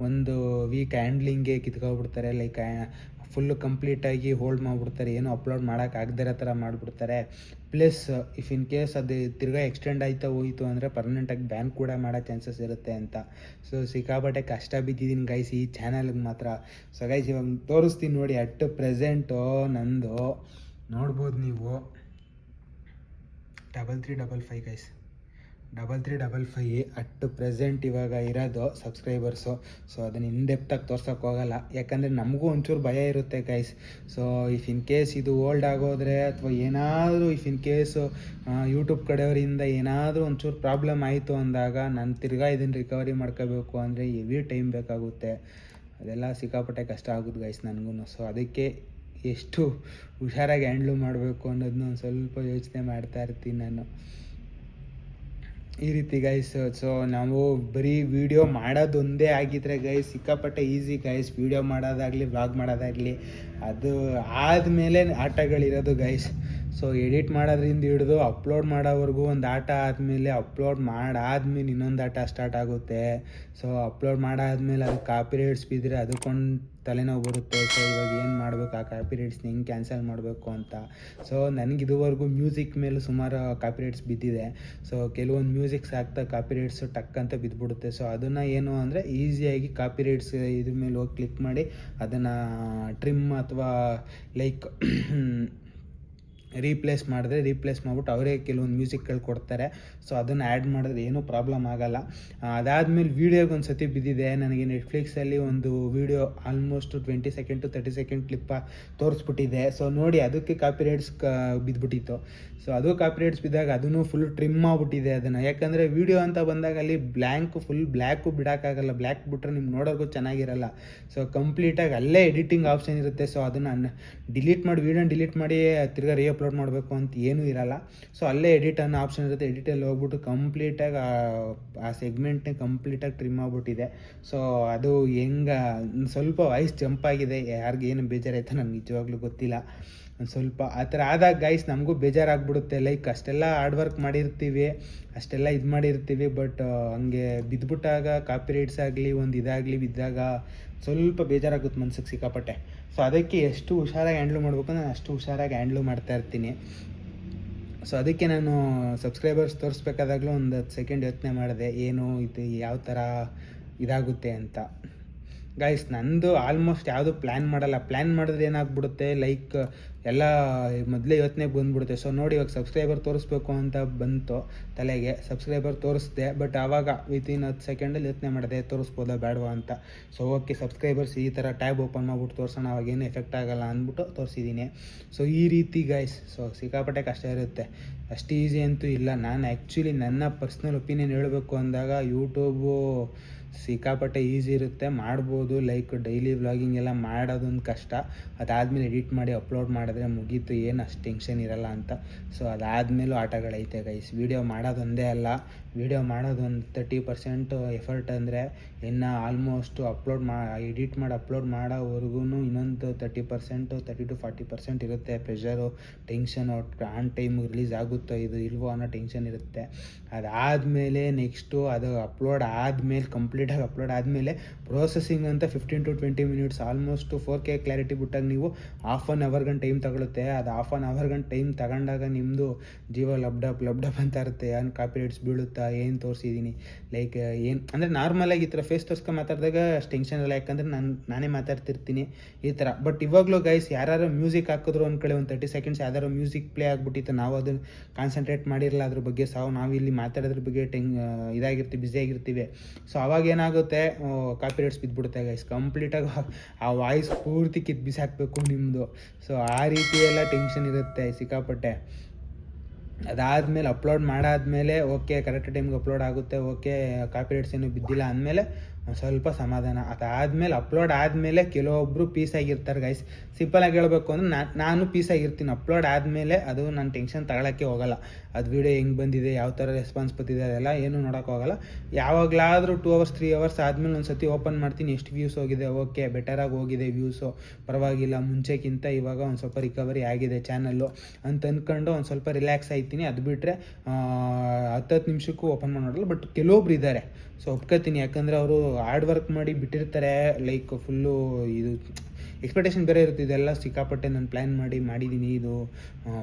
ಒಂದು ವೀಕ್ ಹ್ಯಾಂಡ್ಲಿಂಗ್ಗೆ ಕಿತ್ಕೊಬಿಡ್ತಾರೆ. ಲೈಕ್ ಫುಲ್ಲು ಕಂಪ್ಲೀಟಾಗಿ ಹೋಲ್ಡ್ ಮಾಡಿಬಿಡ್ತಾರೆ, ಏನೂ ಅಪ್ಲೋಡ್ ಮಾಡೋಕ್ಕಾಗದಿರೋ ಥರ ಮಾಡಿಬಿಡ್ತಾರೆ. ಪ್ಲಸ್ ಇಫ್ ಇನ್ ಕೇಸ್ ಅದು ತಿರ್ಗಾ ಎಕ್ಸ್ಟೆಂಡ್ ಆಯ್ತಾ ಹೋಯಿತು ಅಂದರೆ ಪರ್ಮನೆಂಟಾಗಿ ಬ್ಯಾನ್ ಕೂಡ ಮಾಡೋ ಚಾನ್ಸಸ್ ಇರುತ್ತೆ ಅಂತ. ಸೊ ಸಿಕ್ಕಾಪಟ್ಟೆ ಕಷ್ಟ ಬಿದ್ದಿದ್ದೀನಿ ಗೈಸ್ ಈ ಚಾನಲ್ಗೆ ಮಾತ್ರ. ಸೊ ಗೈಸ್ ಇವಾಗ ತೋರಿಸ್ತೀನಿ ನೋಡಿ. ಅಟ್ ಪ್ರೆಸೆಂಟು ನಂದು ನೋಡ್ಬೋದು ನೀವು 3355 ಗೈಸ್, 3355 ಅಟ್ ಪ್ರೆಸೆಂಟ್ ಇವಾಗ ಇರೋದು ಸಬ್ಸ್ಕ್ರೈಬರ್ಸು. ಸೊ ಅದನ್ನು ಇನ್ಡೆಪ್ತಾಗಿ ತೋರ್ಸೋಕ್ಕೆ ಹೋಗಲ್ಲ, ಯಾಕಂದರೆ ನಮಗೂ ಒಂಚೂರು ಭಯ ಇರುತ್ತೆ guys. So if in case ಇದು ಓಲ್ಡ್ ಆಗೋದ್ರೆ ಅಥವಾ ಏನಾದರೂ ಇಫ್ ಇನ್ ಕೇಸು ಯೂಟ್ಯೂಬ್ ಕಡೆಯವರಿಂದ ಏನಾದರೂ ಒಂಚೂರು ಪ್ರಾಬ್ಲಮ್ ಆಯಿತು ಅಂದಾಗ ನಾನು ತಿರ್ಗಾ ಇದನ್ನು ರಿಕವರಿ ಮಾಡ್ಕೋಬೇಕು ಅಂದರೆ ಹೆವಿ ಟೈಮ್ ಬೇಕಾಗುತ್ತೆ. ಅದೆಲ್ಲ ಸಿಕ್ಕಾಪಟ್ಟೆ ಕಷ್ಟ ಆಗುತ್ತೆ ಗೈಸ್ ನನಗೂ. ಸೊ ಅದಕ್ಕೆ ಎಷ್ಟು ಹುಷಾರಾಗಿ ಹ್ಯಾಂಡ್ಲು ಮಾಡಬೇಕು ಅನ್ನೋದನ್ನ ಒಂದು ಸ್ವಲ್ಪ ಯೋಚನೆ ಮಾಡ್ತಾ ಇರ್ತೀನಿ ನಾನು ಈ ರೀತಿ ಗೈಸ್. ಸೊ ನಾವು ಬರೀ ವೀಡಿಯೋ ಮಾಡೋದೊಂದೇ ಆಗಿದ್ರೆ ಗೈಸ್ ಸಿಕ್ಕಾಪಟ್ಟೆ ಈಸಿ ಗೈಸ್. ವೀಡಿಯೋ ಮಾಡೋದಾಗಲಿ ವ್ಲಾಗ್ ಮಾಡೋದಾಗಲಿ ಅದು ಆದಮೇಲೆ ಆಟಗಳಿರೋದು ಗೈಸ್. ಸೊ ಎಡಿಟ್ ಮಾಡೋದ್ರಿಂದ ಹಿಡಿದು ಅಪ್ಲೋಡ್ ಮಾಡೋವರೆಗೂ ಒಂದು ಆಟ ಆದಮೇಲೆ ಅಪ್ಲೋಡ್ ಮಾಡಾದ್ಮೇಲೆ ಇನ್ನೊಂದು ಆಟ ಸ್ಟಾರ್ಟ್ ಆಗುತ್ತೆ. ಸೊ ಅಪ್ಲೋಡ್ ಮಾಡಾದ್ಮೇಲೆ ಅದು ಕಾಪಿರೈಟ್ಸ್ ಬಿದ್ದರೆ ಅದಕ್ಕೊಂದು ತಲೆನೋವು ಬರುತ್ತೆ. ಸೊ ಇವಾಗ ಏನು ಮಾಡಬೇಕು, ಆ ಕಾಪಿರೈಟ್ಸ್ನ ಹೆಂಗೆ ಕ್ಯಾನ್ಸಲ್ ಮಾಡಬೇಕು ಅಂತ. ಸೊ ನನಗೆ ಇದುವರೆಗೂ ಮ್ಯೂಸಿಕ್ ಮೇಲೆ ಸುಮಾರು ಕಾಪಿರೈಟ್ಸ್ ಬಿದ್ದಿದೆ. ಸೊ ಕೆಲವೊಂದು ಮ್ಯೂಸಿಕ್ಸ್ ಹಾಕ್ತಾ ಕಾಪಿರೈಟ್ಸು ಟಕ್ ಅಂತ ಬಿದ್ದುಬಿಡುತ್ತೆ. ಸೊ ಅದನ್ನು ಏನು ಅಂದರೆ ಈಸಿಯಾಗಿ ಕಾಪಿರೈಟ್ಸ್ ಇದ್ರ ಮೇಲೆ ಹೋಗಿ ಕ್ಲಿಕ್ ಮಾಡಿ ಅದನ್ನು ಟ್ರಿಮ್ ಅಥವಾ ಲೈಕ್ ರೀಪ್ಲೇಸ್ ಮಾಡಿಬಿಟ್ಟು ಅವರೇ ಕೆಲವೊಂದು ಮ್ಯೂಸಿಕ್ಗಳು ಕೊಡ್ತಾರೆ. ಸೊ ಅದನ್ನು ಆ್ಯಡ್ ಮಾಡಿದ್ರೆ ಏನೂ ಪ್ರಾಬ್ಲಮ್ ಆಗೋಲ್ಲ. ಅದಾದಮೇಲೆ ವೀಡಿಯೋಗೆ ಒಂದು ಸತಿ ಬಿದ್ದಿದೆ ನನಗೆ. ನೆಟ್ಫ್ಲಿಕ್ಸಲ್ಲಿ ಒಂದು video almost 20 second to 30 second ಕ್ಲಿಪ್ಪ ತೋರಿಸ್ಬಿಟ್ಟಿದೆ. ಸೊ ನೋಡಿ ಅದಕ್ಕೆ ಕಾಪಿರೈಟ್ಸ್ ಬಿದ್ದುಬಿಟ್ಟಿತ್ತು. ಸೊ ಅದು ಕಾಪಿರೈಟ್ಸ್ ಬಿದ್ದಾಗ ಅದನ್ನು ಫುಲ್ ಟ್ರಿಮ್ ಮಾಡಿಬಿಟ್ಟಿದೆ ಅದನ್ನು. ಯಾಕಂದರೆ ವೀಡಿಯೋ ಅಂತ ಬಂದಾಗ ಅಲ್ಲಿ ಫುಲ್ ಬ್ಲ್ಯಾಕು ಬಿಡೋಕ್ಕಾಗಲ್ಲ. ಬ್ಲ್ಯಾಕ್ ಬಿಟ್ಟರೆ ನಿಮ್ಗೆ ನೋಡೋಕ್ಕೂ ಚೆನ್ನಾಗಿರಲ್ಲ. ಸೊ ಕಂಪ್ಲೀಟಾಗಿ ಅಲ್ಲೇ ಎಡಿಟಿಂಗ್ ಆಪ್ಷನ್ ಇರುತ್ತೆ. ಸೊ ಅದನ್ನು ವೀಡಿಯೋನ ಡಿಲೀಟ್ ಮಾಡಿ ತಿರ್ಗಾ ಅಪ್ಲೋಡ್ ಮಾಡಬೇಕು ಅಂತ ಏನೂ ಇರಲ್ಲ. ಸೊ ಅಲ್ಲೇ ಎಡಿಟ್ ಅನ್ನೋ ಆಪ್ಷನ್ ಇರುತ್ತೆ. ಎಡಿಟಲ್ಲಿ ಹೋಗ್ಬಿಟ್ಟು ಕಂಪ್ಲೀಟಾಗಿ ಆ ಸೆಗ್ಮೆಂಟ್ನೇ ಕಂಪ್ಲೀಟಾಗಿ ಟ್ರಿಮ್ ಆಗಿಬಿಟ್ಟಿದೆ. ಸೊ ಅದು ಹೆಂಗೆ ಸ್ವಲ್ಪ ವಾಯ್ಸ್ ಜಂಪ್ ಆಗಿದೆ, ಯಾರಿಗೇನು ಬೇಜಾರಾಯ್ತು ನನಗೆ ನಿಜವಾಗ್ಲೂ ಗೊತ್ತಿಲ್ಲ. ಒಂದು ಸ್ವಲ್ಪ ಆ ಥರ ಆದಾಗ ಗೈಸ್ ನಮಗೂ ಬೇಜಾರಾಗ್ಬಿಡುತ್ತೆ. ಲೈಕ್ ಅಷ್ಟೆಲ್ಲ ಹಾರ್ಡ್ ವರ್ಕ್ ಮಾಡಿರ್ತೀವಿ, ಅಷ್ಟೆಲ್ಲ ಇದು ಮಾಡಿರ್ತೀವಿ, ಬಟ್ ಹಂಗೆ ಬಿದ್ದುಬಿಟ್ಟಾಗ ಕಾಪಿರೈಟ್ಸ್ ಆಗಲಿ ಒಂದು ಇದಾಗಲಿ ಬಿದ್ದಾಗ ಸ್ವಲ್ಪ ಬೇಜಾರಾಗುತ್ತೆ ಮನ್ಸಿಗೆ ಸಿಕ್ಕಾಪಟ್ಟೆ. ಸೊ ಅದಕ್ಕೆ ಎಷ್ಟು ಹುಷಾರಾಗಿ ಹ್ಯಾಂಡ್ಲು ಮಾಡಬೇಕು ನಾನು ಅಷ್ಟು ಹುಷಾರಾಗಿ ಹ್ಯಾಂಡ್ಲು ಮಾಡ್ತಾ ಇರ್ತೀನಿ. ಸೊ ಅದಕ್ಕೆ ನಾನು ಸಬ್ಸ್ಕ್ರೈಬರ್ಸ್ ತೋರಿಸ್ಬೇಕಾದಾಗಲೂ ಒಂದು 10 ಸೆಕೆಂಡ್ ಯೋಚನೆ ಮಾಡಿದೆ ಏನು ಇದು ಯಾವ ಥರ ಇದಾಗುತ್ತೆ ಅಂತ. ಗೈಸ್ ನಂದು ಆಲ್ಮೋಸ್ಟ್ ಯಾವುದು ಪ್ಲ್ಯಾನ್ ಮಾಡಲ್ಲ. ಪ್ಲ್ಯಾನ್ ಮಾಡಿದ್ರೆ ಏನಾಗ್ಬಿಡುತ್ತೆ ಲೈಕ್ ಎಲ್ಲ ಮೊದಲೇ ಯೋಚನೆಗೆ ಬಂದುಬಿಡುತ್ತೆ. ಸೊ ನೋಡಿ ಇವಾಗ ಸಬ್ಸ್ಕ್ರೈಬರ್ ತೋರಿಸ್ಬೇಕು ಅಂತ ಬಂತು ತಲೆಗೆ, ಸಬ್ಸ್ಕ್ರೈಬರ್ ತೋರಿಸ್ದೆ. ಬಟ್ ಆವಾಗ ವಿತಿನ್ 10 ಸೆಕೆಂಡಲ್ಲಿ ಯೋಚನೆ ಮಾಡಿದೆ ತೋರಿಸ್ಬೋದಾ ಬೇಡವಾ ಅಂತ. ಸೊ ಓಕೆ ಸಬ್ಸ್ಕ್ರೈಬರ್ಸ್ ಈ ಥರ ಟ್ಯಾಬ್ ಓಪನ್ ಮಾಡಿಬಿಟ್ಟು ತೋರಿಸೋಣ, ಅವಾಗೇನು ಎಫೆಕ್ಟ್ ಆಗೋಲ್ಲ ಅಂದ್ಬಿಟ್ಟು ತೋರಿಸಿದ್ದೀನಿ. ಸೊ ಈ ರೀತಿ ಗೈಸ್. ಸೊ ಸಿಕ್ಕಾಪಟ್ಟೆ ಕಷ್ಟ ಇರುತ್ತೆ, ಅಷ್ಟು ಈಸಿ ಅಂತೂ ಇಲ್ಲ. ನಾನು ಆ್ಯಕ್ಚುಲಿ ನನ್ನ ಪರ್ಸ್ನಲ್ ಒಪಿನಿಯನ್ ಹೇಳಬೇಕು ಅಂದಾಗ ಯೂಟ್ಯೂಬು ಸಿಕ್ಕಾಪಟ್ಟೆ ಈಸಿ ಇರುತ್ತೆ, ಮಾಡ್ಬೋದು. ಲೈಕ್ ಡೈಲಿ ವ್ಲಾಗಿಂಗ್ ಎಲ್ಲ ಮಾಡೋದೊಂದು ಕಷ್ಟ, ಅದಾದಮೇಲೆ ಎಡಿಟ್ ಮಾಡಿ ಅಪ್ಲೋಡ್ ಮಾಡಿದ್ರೆ ಮುಗೀತು, ಏನು ಅಷ್ಟು ಟೆನ್ಷನ್ ಇರಲ್ಲ ಅಂತ. ಸೊ ಅದಾದಮೇಲೂ ಆಟಗಳೈತೆ ಗೈಸ್. ವೀಡಿಯೋ ಮಾಡೋದೊಂದೇ ಅಲ್ಲ, ವೀಡಿಯೋ ಮಾಡೋದೊಂದು 30% ಎಫರ್ಟ್ ಅಂದರೆ ಇನ್ನು ಆಲ್ಮೋಸ್ಟು ಎಡಿಟ್ ಮಾಡಿ ಅಪ್ಲೋಡ್ ಮಾಡೋವರೆಗೂ ಇನ್ನೊಂದು 30% 30 to 40% ಇರುತ್ತೆ. ಪ್ರೆಷರು, ಟೆನ್ಷನು, ಆನ್ ಟೈಮಿಗೆ ರಿಲೀಸ್ ಆಗುತ್ತೋ ಇದು ಇಲ್ವೋ ಅನ್ನೋ ಟೆನ್ಷನ್ ಇರುತ್ತೆ. ಅದಾದಮೇಲೆ ನೆಕ್ಸ್ಟು ಅದು ಅಪ್ಲೋಡ್ ಆದಮೇಲೆ ಕಂಪ್ಲೀಟಾಗಿ ಅಪ್ಲೋಡ್ ಆದಮೇಲೆ ಪ್ರೋಸೆಸಿಂಗ್ ಅಂತ 15 to 20 minutes almost 4K clarity ಬಿಟ್ಟಾಗ ನೀವು ½ ಅನ್ ಅವರ್ ಗಂಟೆ ಟೈಮ್ ತಗೊಳುತ್ತೆ. ಅದು ½ ಅನ್ ಅವರ್ ಗಂಟೆ ಟೈಮ್ ತಗೊಂಡಾಗ ನಿಮ್ಮದು ಜೀವ ಲಬ್ಡಪ್ ಅಂತ ಇರುತ್ತೆ. ಏನು ಕಾಪಿರೈಟ್ಸ್ ಬೀಳುತ್ತಾ, ಏನು ತೋರಿಸಿದ್ದೀನಿ ಲೈಕ್ ಏನು ಅಂದರೆ ನಾರ್ಮಲಾಗಿ ಈ ಥರ ಫೇಸ್ ತೋರಿಸ್ಕೊಂಡು ಮಾತಾಡಿದಾಗ ಅಷ್ಟು ಟೆನ್ಷನ್ ಇಲ್ಲ, ಯಾಕಂದರೆ ನಾನೇ ಮಾತಾಡ್ತಿರ್ತೀನಿ ಈ ಥರ. ಬಟ್ ಇವಾಗಲೂ ಗೈಸ್ ಯಾರು ಮ್ಯೂಸಿಕ್ ಹಾಕಿದ್ರು ಅಂದ್ಕೊಳ್ಳಿ, ಒಂದು 30 ಸೆಕೆಂಡ್ಸ್ ಯಾವ್ದಾರು ಮ್ಯೂಸಿಕ್ ಪ್ಲೇ ಆಗಿಬಿಟ್ಟಿತ್ತು, ನಾವು ಅದನ್ನು ಕಾನ್ಸಂಟ್ರೇಟ್ ಮಾಡಿರಲ್ಲ ಅದ್ರ ಬಗ್ಗೆ, ನಾವು ಇಲ್ಲಿ ಮಾತಾಡೋದ್ರ ಬಗ್ಗೆ ಬ್ಯುಸಿ ಆಗಿರ್ತೀವಿ. ಸೊ ಅವಾಗ ಏನಾಗುತ್ತೆ ಕಾಪಿರೈಟ್ಸ್ ಬಿದ್ದುಬಿಡುತ್ತೆ ಗೈಸ್. ಕಂಪ್ಲೀಟಾಗಿ ಆ ವಾಯ್ಸ್ ಪೂರ್ತಿ ಬಿಸಾಕಬೇಕು ನಿಮ್ಮದು. ಸೊ ಆ ರೀತಿ ಎಲ್ಲ ಟೆನ್ಷನ್ ಇರುತ್ತೆ ಸಿಕ್ಕಾಪಟ್ಟೆ. ಅದಾದಮೇಲೆ ಅಪ್ಲೋಡ್ ಮಾಡಾದಮೇಲೆ ಓಕೆ ಕರೆಕ್ಟ್ ಟೈಮ್ಗೆ ಅಪ್ಲೋಡ್ ಆಗುತ್ತೆ, ಓಕೆ ಕಾಪಿರೈಟ್ಸ್ ಏನು ಬಿದ್ದಿಲ್ಲ ಅಂದಮೇಲೆ ಸ್ವಲ್ಪ ಸಮಾಧಾನ. ಅದಾದಮೇಲೆ ಅಪ್ಲೋಡ್ ಆದಮೇಲೆ ಕೆಲವೊಬ್ಬರು ಪೀಸಾಗಿರ್ತಾರೆ ಗೈಸ್. ಸಿಂಪಲಾಗಿ ಹೇಳಬೇಕು ಅಂದರೆ ನಾನು ಪೀಸಾಗಿರ್ತೀನಿ. ಅಪ್ಲೋಡ್ ಆದಮೇಲೆ ಅದು ನಾನು ಟೆನ್ಷನ್ ತಗೊಳ್ಳೋಕ್ಕೆ ಹೋಗಲ್ಲ. ಅದು ವೀಡಿಯೋ ಹೆಂಗೆ ಬಂದಿದೆ, ಯಾವ ಥರ ರೆಸ್ಪಾನ್ಸ್ ಬರ್ತಿದೆ ಅದೆಲ್ಲ ಏನೂ ನೋಡೋಕೆ ಹೋಗಲ್ಲ. ಯಾವಾಗಲಾದರೂ 2 ಅವರ್ಸ್ 3 ಅವರ್ಸ್ ಆದಮೇಲೆ ಒಂದು ಸತಿ ಓಪನ್ ಮಾಡ್ತೀನಿ, ಎಷ್ಟು ವ್ಯೂಸ್ ಹೋಗಿದೆ, ಓಕೆ ಬೆಟರಾಗಿ ಹೋಗಿದೆ ವ್ಯೂಸು, ಪರವಾಗಿಲ್ಲ, ಮುಂಚೆಗಿಂತ ಇವಾಗ ಒಂದು ಸ್ವಲ್ಪ ರಿಕವರಿ ಆಗಿದೆ ಚಾನಲ್ಲು ಅಂತ ಅಂದ್ಕೊಂಡು ಒಂದು ಸ್ವಲ್ಪ ರಿಲ್ಯಾಕ್ಸ್ ಆಯ್ತೀನಿ. ಅದು ಬಿಟ್ಟರೆ 10 ನಿಮಿಷಕ್ಕೂ ಓಪನ್ ಮಾಡಿ ನೋಡಲ್ಲ. ಬಟ್ ಕೆಲವೊಬ್ರು ಇದ್ದಾರೆ, ಸೊ ಒಪ್ಕೋತೀನಿ, ಯಾಕಂದರೆ ಅವರು ಹಾರ್ಡ್ ವರ್ಕ್ ಮಾಡಿ ಬಿಟ್ಟಿರ್ತಾರೆ. ಲೈಕ್ ಫುಲ್ಲು ಇದು ಎಕ್ಸ್ಪೆಕ್ಟೇಷನ್ ಬೇರೆ ಇರುತ್ತೆ. ಇದೆಲ್ಲ ಸಿಕ್ಕಾಪಟ್ಟೆ ನಾನು ಪ್ಲ್ಯಾನ್ ಮಾಡಿದ್ದೀನಿ, ಇದು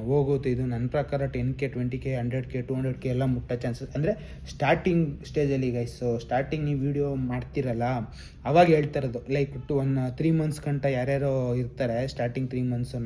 ಹೋಗುತ್ತೆ. ಇದು ನನ್ನ ಪ್ರಕಾರ 10K 20K 100K 200K ಎಲ್ಲ ಮುಟ್ಟೋ ಚಾನ್ಸಸ್ ಅಂದರೆ ಸ್ಟಾರ್ಟಿಂಗ್ ಸ್ಟೇಜಲ್ಲಿ ಗೈಸ್. ಸೊ ಸ್ಟಾರ್ಟಿಂಗ್ ನೀವು ವೀಡಿಯೋ ಮಾಡ್ತಿರಲ್ಲ ಅವಾಗ ಹೇಳ್ತಾ ಇರೋದು. ಲೈಕ್ 3 ಮಂತ್ಸ್ ಗಂಟ ಯಾರ್ಯಾರೋ ಇರ್ತಾರೆ ಸ್ಟಾರ್ಟಿಂಗ್ 3 ಮಂತ್ಸು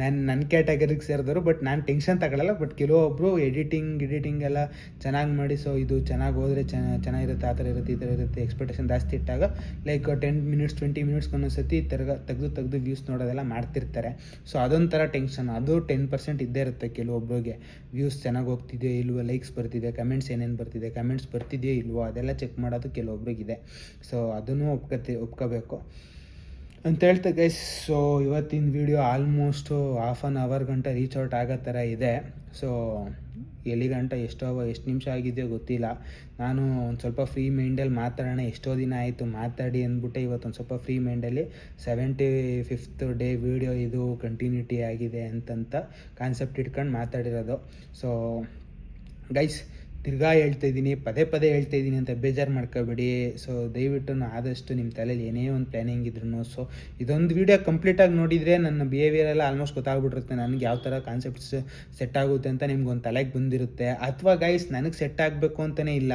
ನನ್ನ ಕ್ಯಾಟಗರಿಗೆ ಸೇರಿದವರು. ಬಟ್ ನಾನು ಟೆನ್ಷನ್ ತಗೊಳ್ಳಲ್ಲ. ಬಟ್ ಕೆಲವೊಬ್ಬರು ಎಡಿಟಿಂಗ್ ಎಲ್ಲ ಚೆನ್ನಾಗಿ ಮಾಡಿ, ಸೊ ಇದು ಚೆನ್ನಾಗಿ ಹೋದರೆ ಚೆನ್ನಾಗಿರುತ್ತೆ, ಆ ಥರ ಇರುತ್ತೆ, ಈ ಥರ ಇರುತ್ತೆ ಎಕ್ಸ್ಪೆಕ್ಟೇಷನ್ ಜಾಸ್ತಿ ಇಟ್ಟಾಗ ಲೈಕ್ 10 ಮಿನಿಟ್ಸ್ 20 ಮಿನಿಟ್ಸ್ ಒಂದೊಂದ್ಸತಿ ತೆಗೆದು ವ್ಯೂಸ್ ನೋಡೋದೆಲ್ಲ ಮಾಡ್ತಿರ್ತಾರೆ. ಸೊ ಅದೊಂಥರ ಟೆನ್ಷನ್, ಅದು 10% ಇದ್ದೇ ಇರುತ್ತೆ ಕೆಲವೊಬ್ಬರಿಗೆ. ವ್ಯೂಸ್ ಚೆನ್ನಾಗಿ ಹೋಗ್ತಿದೆಯೋ ಇಲ್ವೋ, ಲೈಕ್ಸ್ ಬರ್ತಿದೆ, ಕಮೆಂಟ್ಸ್ ಏನೇನು ಬರ್ತಿದೆ, ಕಮೆಂಟ್ಸ್ ಬರ್ತಿದೆಯೋ ಇಲ್ವೋ ಅದೆಲ್ಲ ಚೆಕ್ ಮಾಡೋದು ಕೆಲವೊಬ್ರಿಗಿದೆ. ಸೊ ಅದನ್ನು ಒಪ್ಕೋಬೇಕು ಅಂತ ಹೇಳ್ತಾ ಗೈಸ್. ಸೊ ಇವತ್ತಿನ video almost half an hour ಗಂಟ ರೀಚ್ ಔಟ್ ಆಗೋ ಥರ ಇದೆ. ಸೊ ಎಲ್ಲಿ ಗಂಟ ಎಷ್ಟು ನಿಮಿಷ ಆಗಿದೆಯೋ ಗೊತ್ತಿಲ್ಲ. ನಾನು ಒಂದು ಸ್ವಲ್ಪ ಫ್ರೀ ಮೈಂಡಲ್ಲಿ ಮಾತಾಡೋಣ, ಎಷ್ಟೋ ದಿನ ಆಯಿತು ಮಾತಾಡಿ ಅಂದ್ಬಿಟ್ಟೆ ಇವತ್ತು ಒಂದು ಸ್ವಲ್ಪ ಫ್ರೀ ಮೈಂಡಲ್ಲಿ 75th ಡೇ ವೀಡಿಯೋ ಇದು ಕಂಟಿನ್ಯೂಟಿ ಆಗಿದೆ ಅಂತಂತ ಕಾನ್ಸೆಪ್ಟ್ ಇಟ್ಕೊಂಡು ಮಾತಾಡಿರೋದು. ಸೊ ಗೈಸ್ ತಿರ್ಗಾ ಹೇಳ್ತಾಯಿದ್ದೀನಿ, ಪದೇ ಹೇಳ್ತಾಯಿದ್ದೀನಿ ಅಂತ ಬೇಜಾರು ಮಾಡ್ಕೋಬೇಡಿ. ಸೊ ದಯವಿಟ್ಟು ಆದಷ್ಟು ನಿಮ್ಮ ತಲೆಯಲ್ಲಿ ಏನೇ ಒಂದು ಪ್ಲ್ಯಾನಿಂಗ್ ಇದ್ರೂ, ಸೊ ಇದೊಂದು ವೀಡಿಯೋ ಕಂಪ್ಲೀಟಾಗಿ ನೋಡಿದರೆ ನನ್ನ ಬಿಹೇವಿಯರ್ ಎಲ್ಲ ಆಲ್ಮೋಸ್ಟ್ ಗೊತ್ತಾಗ್ಬಿಟ್ಟಿರುತ್ತೆ. ನನಗೆ ಯಾವ ಥರ ಕಾನ್ಸೆಪ್ಟ್ಸ್ ಸೆಟ್ ಆಗುತ್ತೆ ಅಂತ ನಿಮ್ಗೊಂದು ತಲೆಗೆ ಬಂದಿರುತ್ತೆ. ಅಥವಾ ಗೈಸ್ ನನಗೆ ಸೆಟ್ ಆಗಬೇಕು ಅಂತಲೇ ಇಲ್ಲ,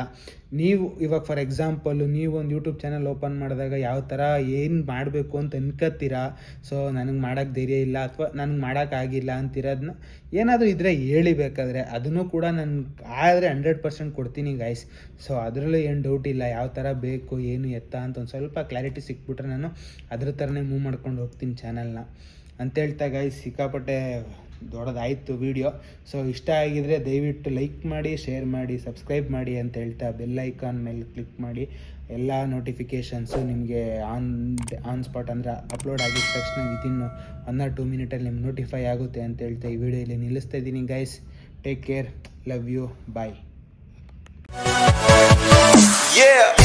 ನೀವು ಇವಾಗ ಫಾರ್ ಎಕ್ಸಾಂಪಲು ನೀವು ಒಂದು ಯೂಟ್ಯೂಬ್ ಚಾನಲ್ ಓಪನ್ ಮಾಡಿದಾಗ ಯಾವ ಥರ ಏನು ಮಾಡಬೇಕು ಅಂತ ಅನ್ಕೋತೀರಾ, ಸೊ ನನಗೆ ಮಾಡೋಕ್ಕೆ ಧೈರ್ಯ ಇಲ್ಲ ಅಥವಾ ನನಗೆ ಮಾಡೋಕ್ಕಾಗಿಲ್ಲ ಅಂತಿರೋದನ್ನ ಏನಾದರೂ ಇದ್ದರೆ ಹೇಳಿ, ಬೇಕಾದರೆ ಅದನ್ನು ಕೂಡ ನಾನು ಆದರೆ 100% ಕೊಡ್ತೀನಿ ಗೈಸ್. ಸೊ ಅದರಲ್ಲೂ ಏನು ಡೌಟ್ ಇಲ್ಲ. ಯಾವ ಥರ ಬೇಕು ಏನು ಎತ್ತ ಅಂತ ಒಂದು ಸ್ವಲ್ಪ ಕ್ಲಾರಿಟಿ ಸಿಕ್ಬಿಟ್ರೆ ನಾನು ಅದ್ರ ಥರನೇ ಮೂವ್ ಮಾಡ್ಕೊಂಡು ಹೋಗ್ತೀನಿ ಚಾನಲ್ನ ಅಂತ ಹೇಳ್ತಾ ಗೈಸ್. ಸಿಕ್ಕಾಪಟ್ಟೆ ದೊಡ್ಡದಾಯಿತು ವೀಡಿಯೋ. ಸೊ ಇಷ್ಟ ಆಗಿದರೆ ದಯವಿಟ್ಟು ಲೈಕ್ ಮಾಡಿ, ಶೇರ್ ಮಾಡಿ, ಸಬ್ಸ್ಕ್ರೈಬ್ ಮಾಡಿ ಅಂತ ಹೇಳ್ತಾ ಬೆಲ್ ಐಕಾನ್ ಮೇಲೆ ಕ್ಲಿಕ್ ಮಾಡಿ. ಎಲ್ಲ ನೋಟಿಫಿಕೇಷನ್ಸು ನಿಮಗೆ ಆನ್ ಸ್ಪಾಟ್ ಅಂದರೆ ಅಪ್ಲೋಡ್ ಆಗಿದ ತಕ್ಷಣ ವಿತಿನ್ 1 or 2 ಮಿನಿಟಲ್ಲಿ ನಿಮ್ಗೆ ನೋಟಿಫೈ ಆಗುತ್ತೆ ಅಂತ ಹೇಳ್ತಾ ಈ ವಿಡಿಯೋ ಇಲ್ಲಿ ನಿಲ್ಲಿಸ್ತಾ ಇದ್ದೀನಿ guys. Take care, love you, bye. Yeah.